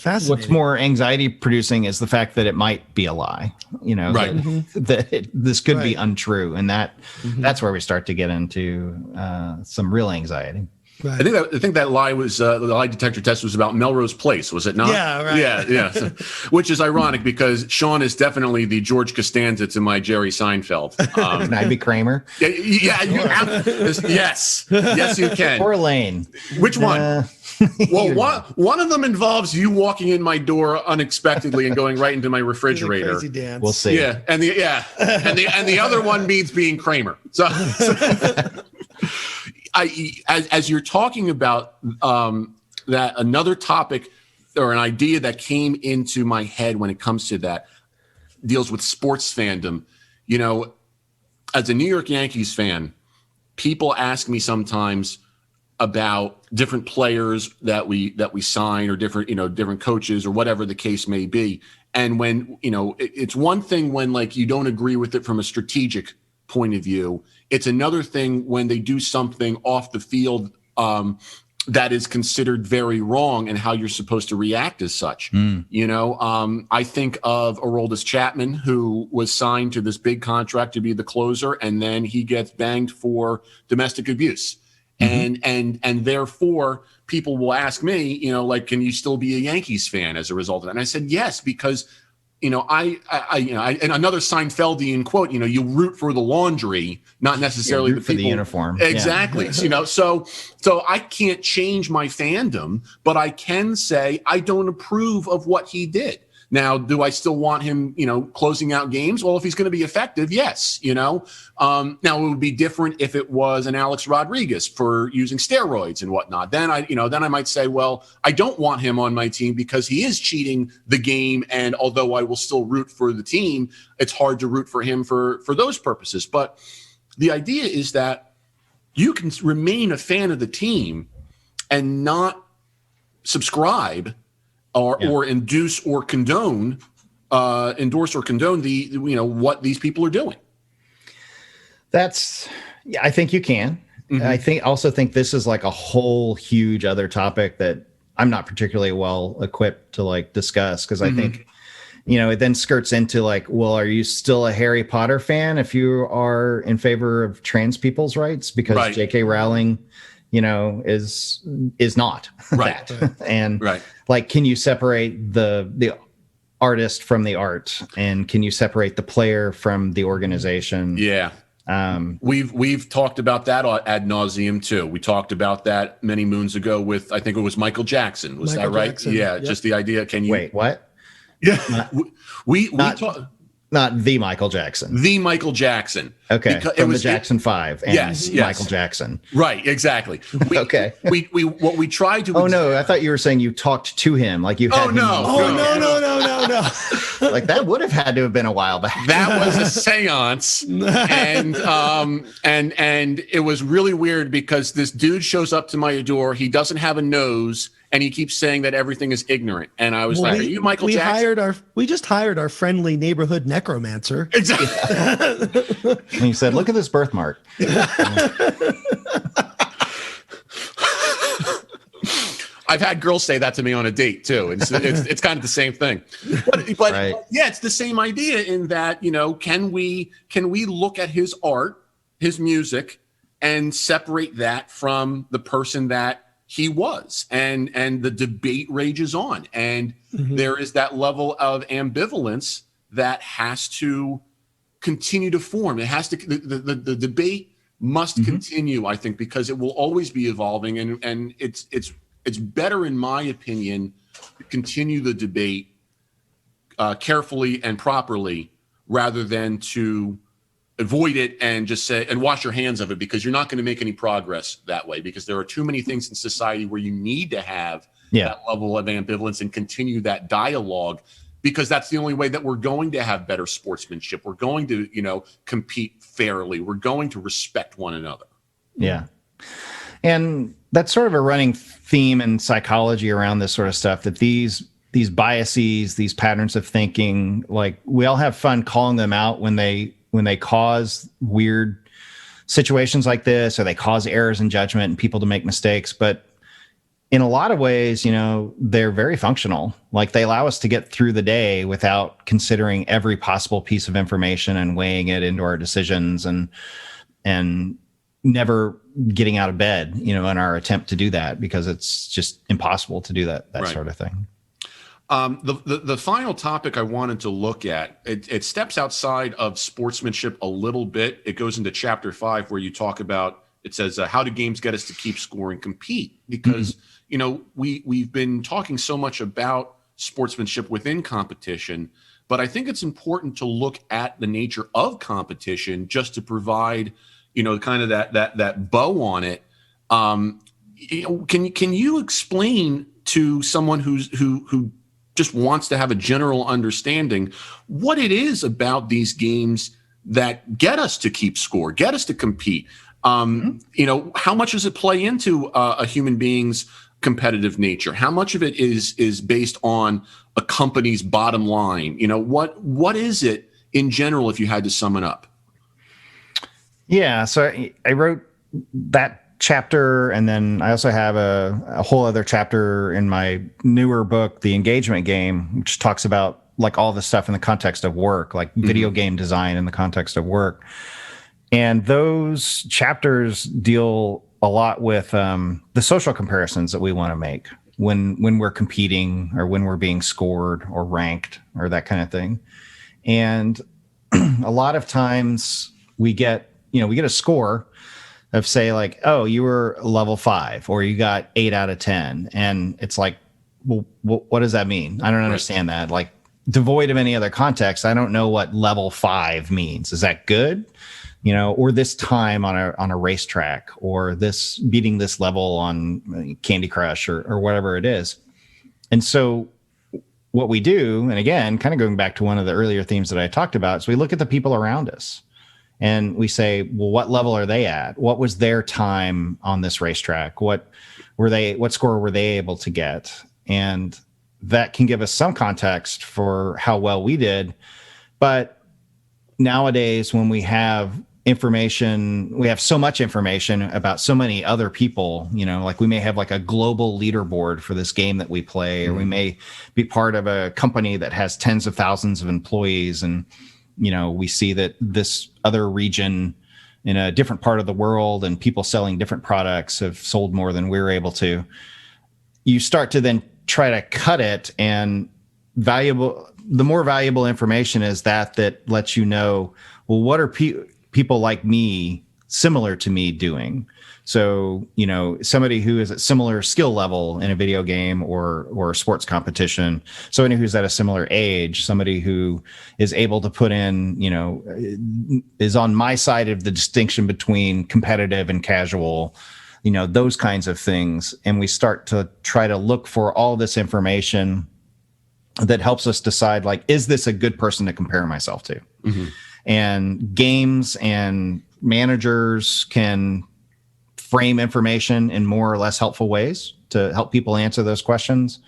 fascinating. What's more anxiety producing is the fact that it might be a lie, you know, Right. that this could be Right. untrue. And that's where we start to get into some real anxiety. Right. I think that lie was the lie detector test was about Melrose Place, was it not? Yeah, right. Yeah. So, which is ironic because Sean is definitely the George Costanza to my Jerry Seinfeld. Can I be Kramer? Yeah, yes, you can. Or Elaine? Which one? Well, one of them involves you walking in my door unexpectedly and going right into my refrigerator. Crazy dance. We'll see. Yeah, and the other one means being Kramer. So as you're talking about that, another topic or an idea that came into my head when it comes to that deals with sports fandom. You know, as a New York Yankees fan, people ask me sometimes about different players that we sign or different coaches or whatever the case may be. And when, it's one thing when like you don't agree with it from a strategic point of view. It's another thing when they do something off the field that is considered very wrong and how you're supposed to react as such. I think of Aroldis Chapman, who was signed to this big contract to be the closer, and then he gets banged for domestic abuse. And therefore people will ask me, can you still be a Yankees fan as a result of that? And I said, yes, because, I and another Seinfeldian quote, you root for the laundry, not necessarily root for the uniform. Exactly. Yeah. So I can't change my fandom, but I can say I don't approve of what he did. Now, do I still want him, closing out games? Well, if he's going to be effective, yes. Now it would be different if it was an Alex Rodriguez for using steroids and whatnot. Then I might say, well, I don't want him on my team because he is cheating the game. And although I will still root for the team, it's hard to root for him for those purposes. But the idea is that you can remain a fan of the team and not subscribe or endorse or condone the what these people are doing. I think you can. I also think this is like a whole huge other topic that I'm not particularly well equipped to like discuss, because I think it then skirts into like, well, are you still a Harry Potter fan if you are in favor of trans people's rights? Because Right. J.K. Rowling is not Right. that. And Right. like, can you separate the artist from the art, and can you separate the player from the organization? Yeah. We've talked about that ad nauseum too. We talked about that many moons ago with, I think it was Michael Jackson. Was Michael that right? Jackson, Yeah. yep. Just the idea. Can you Wait, what? Yeah. We talk Not the Michael Jackson. the Michael Jackson. Okay, Because from the Jackson 5 and Yes. Michael Jackson. Right. Exactly. Okay. What we tried to. Oh no, I thought you were saying you talked to him, like you had him no. on the Oh, phone. no. Like that would have had to have been a while back. That was a seance, and it was really weird because this dude shows up to my door. He doesn't have a nose, and he keeps saying that everything is ignorant. And I was like, "Are you Michael Jackson?" We just hired our friendly neighborhood necromancer. Exactly. And he said, "Look at this birthmark." I've had girls say that to me on a date too. It's kind of the same thing, but Right. yeah, it's the same idea in that, can we look at his art, his music, and separate that from the person that he was, and the debate rages on, and there is that level of ambivalence that has to continue to form. It has to the debate must continue, I think, because it will always be evolving, and it's better, in my opinion, to continue the debate carefully and properly rather than to avoid it and just say and wash your hands of it, because you're not going to make any progress that way, because there are too many things in society where you need to have that level of ambivalence and continue that dialogue, because that's the only way that we're going to have better sportsmanship. We're going to, compete fairly. We're going to respect one another. Yeah. And that's sort of a running theme in psychology around this sort of stuff, that these biases, these patterns of thinking, like we all have fun calling them out when they they cause weird situations like this, or they cause errors in judgment and people to make mistakes. But in a lot of ways, they're very functional. Like, they allow us to get through the day without considering every possible piece of information and weighing it into our decisions, and never getting out of bed, in our attempt to do that, because it's just impossible to do that right. Sort of thing. The final topic I wanted to look at, it steps outside of sportsmanship a little bit. It goes into chapter 5, where you talk about, it says, how do games get us to keep score and compete? Because, we've been talking so much about sportsmanship within competition, but I think it's important to look at the nature of competition just to provide, kind of that bow on it. Can you explain to someone who just wants to have a general understanding what it is about these games that get us to keep score, get us to compete? How much does it play into a human being's competitive nature? How much of it is based on a company's bottom line? What is it in general, if you had to sum it up? Yeah, so I wrote that chapter, and then I also have a whole other chapter in my newer book, The Engagement Game, which talks about like all the stuff in the context of work, like video game design in the context of work. And those chapters deal a lot with the social comparisons that we want to make when we're competing, or when we're being scored or ranked or that kind of thing. And a lot of times we get a score of, say, like, oh, you were level 5, or you got 8 out of 10. And it's like, well, what does that mean? I don't understand that. Like, devoid of any other context, I don't know what level 5 means. Is that good? Or this time on a racetrack, or this beating this level on Candy Crush, or whatever it is. And so what we do, and again, kind of going back to one of the earlier themes that I talked about, is we look at the people around us and we say, well, what level are they at? What was their time on this racetrack? What score were they able to get? And that can give us some context for how well we did. But nowadays, when we have information, we have so much information about so many other people, like we may have like a global leaderboard for this game that we play, or we may be part of a company that has tens of thousands of employees. And, we see that this other region in a different part of the world and people selling different products have sold more than we're able to. You start to then try to cut it, and the more valuable information is that lets you know, well, what are people like me, similar to me, doing? So, somebody who is at similar skill level in a video game or a sports competition, somebody who's at a similar age, somebody who is able to put in, is on my side of the distinction between competitive and casual, those kinds of things. And we start to try to look for all this information that helps us decide, like, is this a good person to compare myself to? Mm-hmm. And games and managers can frame information in more or less helpful ways to help people answer those questions.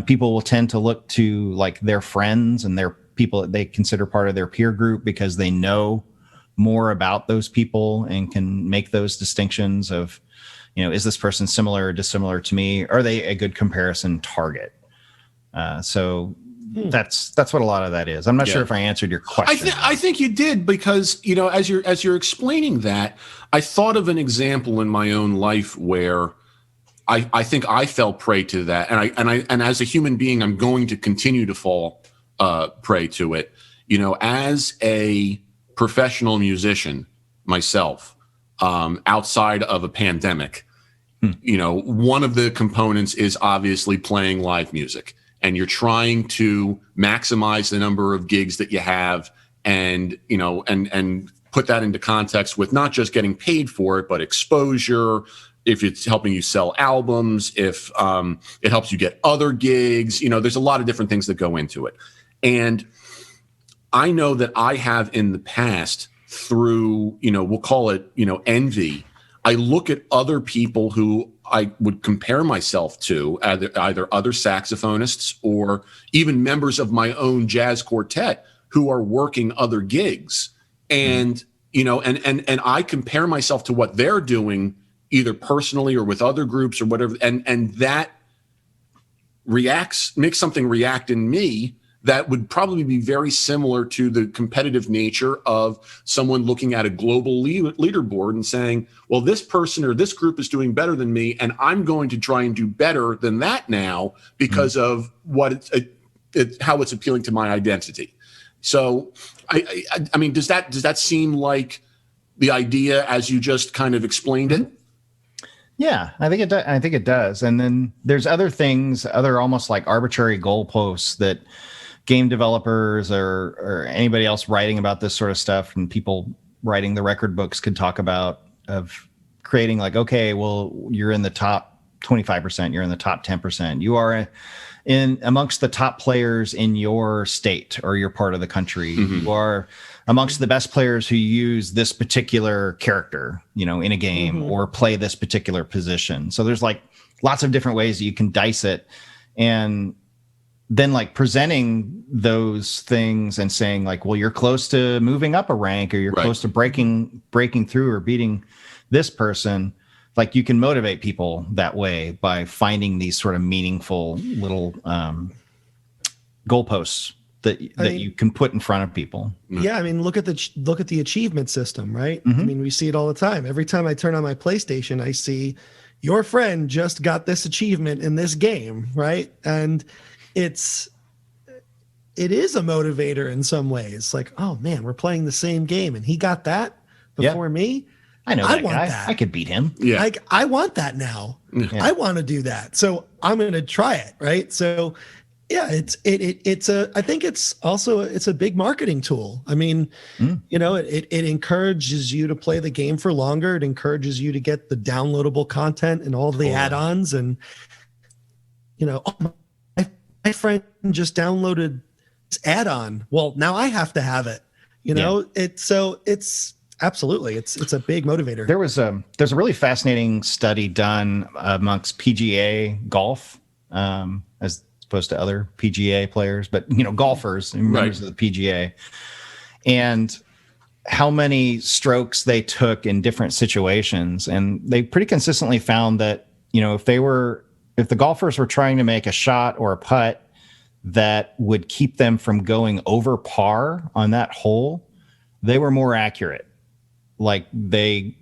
People will tend to look to like their friends and their people that they consider part of their peer group, because they know more about those people and can make those distinctions of, is this person similar or dissimilar to me? Are they a good comparison target? So that's what a lot of that is. I'm not sure if I answered your question. I think you did, because as you're explaining that, I thought of an example in my own life where I think I fell prey to that, and as a human being, I'm going to continue to fall prey to it. As a professional musician myself, outside of a pandemic, one of the components is obviously playing live music. And you're trying to maximize the number of gigs that you have, and put that into context with not just getting paid for it, but exposure. If it's helping you sell albums, if it helps you get other gigs, there's a lot of different things that go into it. And I know that I have in the past, through we'll call it envy. I look at other people who I would compare myself to, either other saxophonists or even members of my own jazz quartet who are working other gigs. and and I compare myself to what they're doing, either personally or with other groups or whatever, and that makes something react in me that would probably be very similar to the competitive nature of someone looking at a global leaderboard and saying, well, this person or this group is doing better than me, and I'm going to try and do better than that now because of what how it's appealing to my identity. So, I mean, does that seem like the idea as you just kind of explained it? Yeah, I think it does. And then there's other things, other almost like arbitrary goalposts that game developers or anybody else writing about this sort of stuff and people writing the record books could talk about, of creating like, okay, well, you're in the top 25%, you're in the top 10%, you are in amongst the top players in your state or your part of the country. Mm-hmm. You are amongst the best players who use this particular character, in a game mm-hmm. or play this particular position. So there's like lots of different ways that you can dice it. And then like presenting those things and saying like, well, you're close to moving up a rank, or you're right. close to breaking through or beating this person. Like you can motivate people that way by finding these sort of meaningful little goalposts that you can put in front of people. Yeah, I mean, look at the achievement system, right? Mm-hmm. I mean, we see it all the time. Every time I turn on my PlayStation, I see your friend just got this achievement in this game, right? And it is a motivator in some ways. Like, oh man, we're playing the same game and he got that before me. I know that guy. That. I could beat him. Yeah. I want that now. Yeah. I want to do that. So I'm going to try it. Right. So yeah, I think it's also a big marketing tool. I mean, it encourages you to play the game for longer. It encourages you to get the downloadable content and all the add-ons. And, my friend just downloaded this add-on. Well, now I have to have it, it's absolutely. It's a big motivator. There's a really fascinating study done amongst PGA golf, as opposed to other PGA players, but golfers and members of the PGA, and how many strokes they took in different situations. And they pretty consistently found that, if the golfers were trying to make a shot or a putt that would keep them from going over par on that hole, they were more accurate. Like they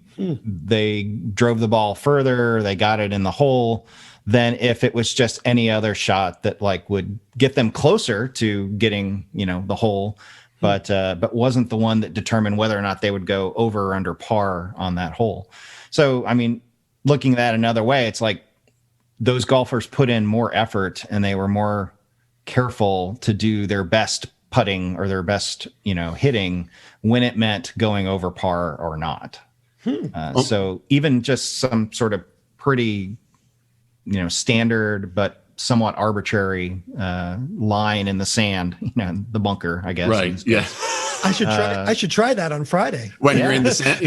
drove the ball further, they got it in the hole, than if it was just any other shot that like would get them closer to getting, the hole, but wasn't the one that determined whether or not they would go over or under par on that hole. So, I mean, looking at that another way, it's like those golfers put in more effort and they were more careful to do their best putting or their best, hitting when it meant going over par or not. So even just some sort of pretty, standard but somewhat arbitrary line in the sand, the bunker, I guess. Right. Yeah. I should try that on Friday. When you're in the sand.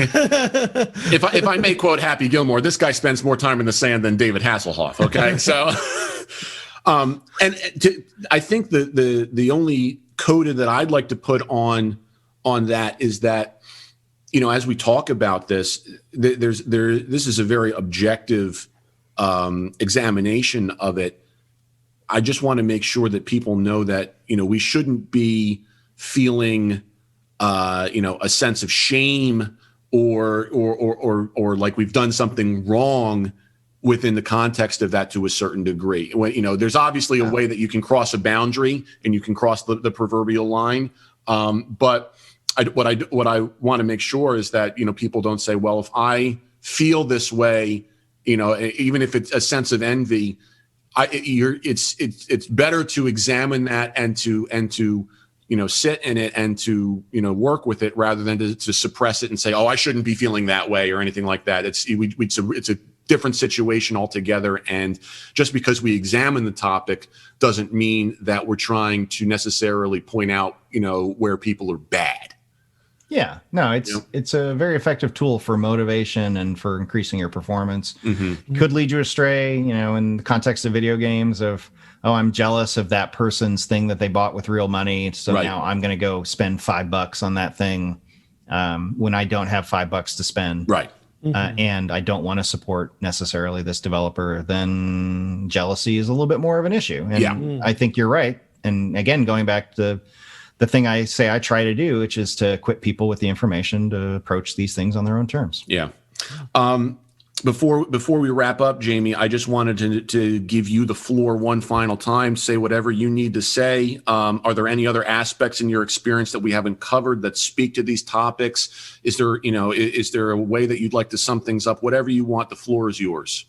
If I may quote Happy Gilmore, this guy spends more time in the sand than David Hasselhoff. Okay. So, I think the only coda that I'd like to put on that is that, as we talk about this, this is a very objective examination of it. I just want to make sure that people know that, we shouldn't be feeling, a sense of shame or like we've done something wrong within the context of that to a certain degree. When, there's obviously a way that you can cross a boundary and you can cross the proverbial line. But what I want to make sure is that, people don't say, well, if I feel this way, even if it's a sense of envy, it's better to examine that and to sit in it and to work with it rather than to suppress it and say, oh, I shouldn't be feeling that way or anything like that. It's a different situation altogether. And just because we examine the topic doesn't mean that we're trying to necessarily point out, where people are bad. Yeah, no, it's a very effective tool for motivation and for increasing your performance. Mm-hmm. Could lead you astray, in the context of video games of, oh, I'm jealous of that person's thing that they bought with real money. So now I'm going to go spend $5 on that thing, when I don't have $5 to spend. Right. And I don't want to support necessarily this developer, then jealousy is a little bit more of an issue. And I think you're right. And again, going back to the thing I say I try to do, which is to equip people with the information to approach these things on their own terms. Yeah. Before we wrap up, Jamie, I just wanted to give you the floor one final time. Say whatever you need to say. Are there any other aspects in your experience that we haven't covered that speak to these topics? Is there a way that you'd like to sum things up? Whatever you want, the floor is yours.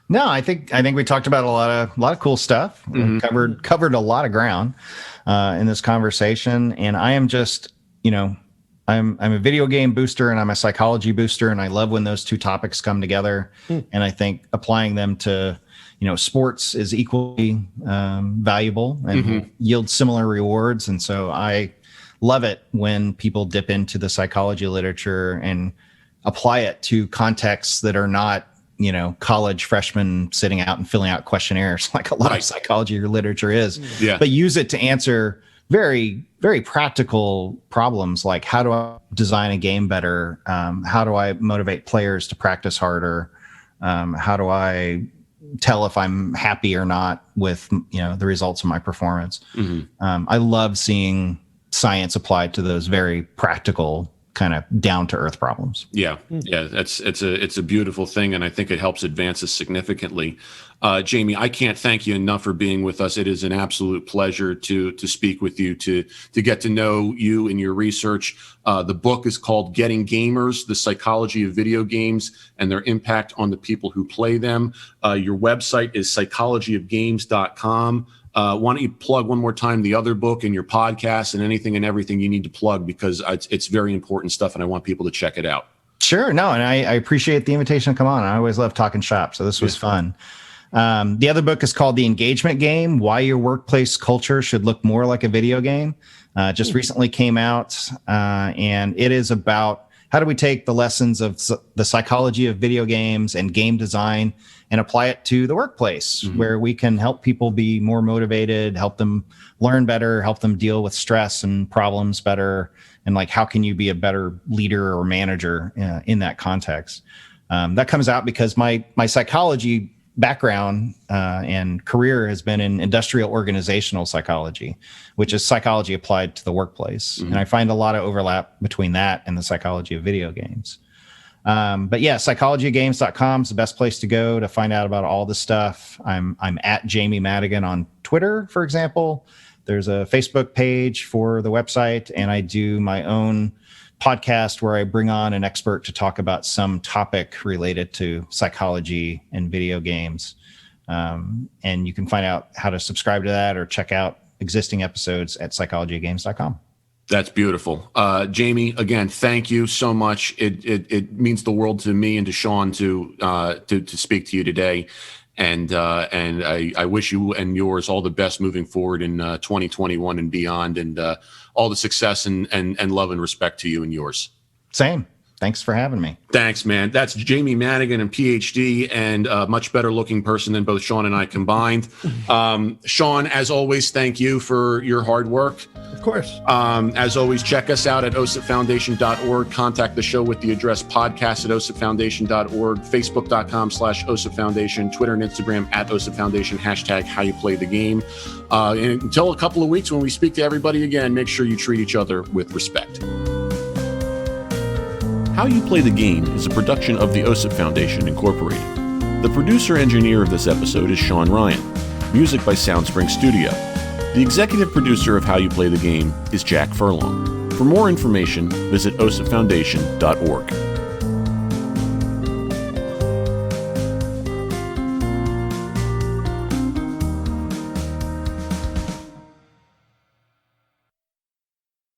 No, I think we talked about a lot of cool stuff. Covered a lot of ground in this conversation, and I am just, I'm a video game booster and I'm a psychology booster, and I love when those two topics come together. And I think applying them to, sports is equally valuable and yield similar rewards. And so I love it when people dip into the psychology literature and apply it to contexts that are not, college freshmen sitting out and filling out questionnaires like a lot of psychology literature is, but use it to answer very, very practical problems like, how do I design a game better? How do I motivate players to practice harder? How do I tell if I'm happy or not with, the results of my performance? I love seeing science applied to those very practical kind of down to earth problems. Yeah. It's a beautiful thing. And I think it helps advance us significantly. Jamie, I can't thank you enough for being with us. It is an absolute pleasure to speak with you, to get to know you and your research. The book is called Getting Gamers: The Psychology of Video Games and Their Impact on the People Who Play Them. Your website is psychologyofgames.com. Why don't you plug one more time the other book and your podcast and anything and everything you need to plug, because it's very important stuff and I want people to check it out. Sure. No, and I appreciate the invitation to come on. I always love talking shop, so this was fun. The other book is called The Engagement Game: Why Your Workplace Culture Should Look More Like a Video Game. Just recently came out, and it is about how do we take the lessons of the psychology of video games and game design and apply it to the workplace, where we can help people be more motivated, help them learn better, help them deal with stress and problems better. And like, how can you be a better leader or manager in that context? That comes out because my psychology background and career has been in industrial organizational psychology, which is psychology applied to the workplace. And I find a lot of overlap between that and the psychology of video games. But yeah, psychologyofgames.com is the best place to go to find out about all this stuff. I'm at Jamie Madigan on Twitter, for example. There's a Facebook page for the website, and I do my own podcast where I bring on an expert to talk about some topic related to psychology and video games. And you can find out how to subscribe to that or check out existing episodes at psychologyofgames.com. That's beautiful. Jamie, again, thank you so much. It means the world to me and to Sean to speak to you today. And I wish you and yours all the best moving forward in 2021 and beyond, and all the success and love and respect to you and yours. Same. Thanks for having me. Thanks, man. That's Jamie Madigan, a PhD and a much better looking person than both Sean and I combined. Sean, as always, thank you for your hard work. Of course. As always, check us out at osipfoundation.org. Contact the show with the address podcast@osipfoundation.org, facebook.com/osipfoundation, Twitter and Instagram @osipfoundation, #HowYouPlayTheGame. And until a couple of weeks when we speak to everybody again, make sure you treat each other with respect. How You Play the Game is a production of the OSIP Foundation, Incorporated. The producer-engineer of this episode is Sean Ryan. Music by Soundspring Studio. The executive producer of How You Play the Game is Jack Furlong. For more information, visit osipfoundation.org.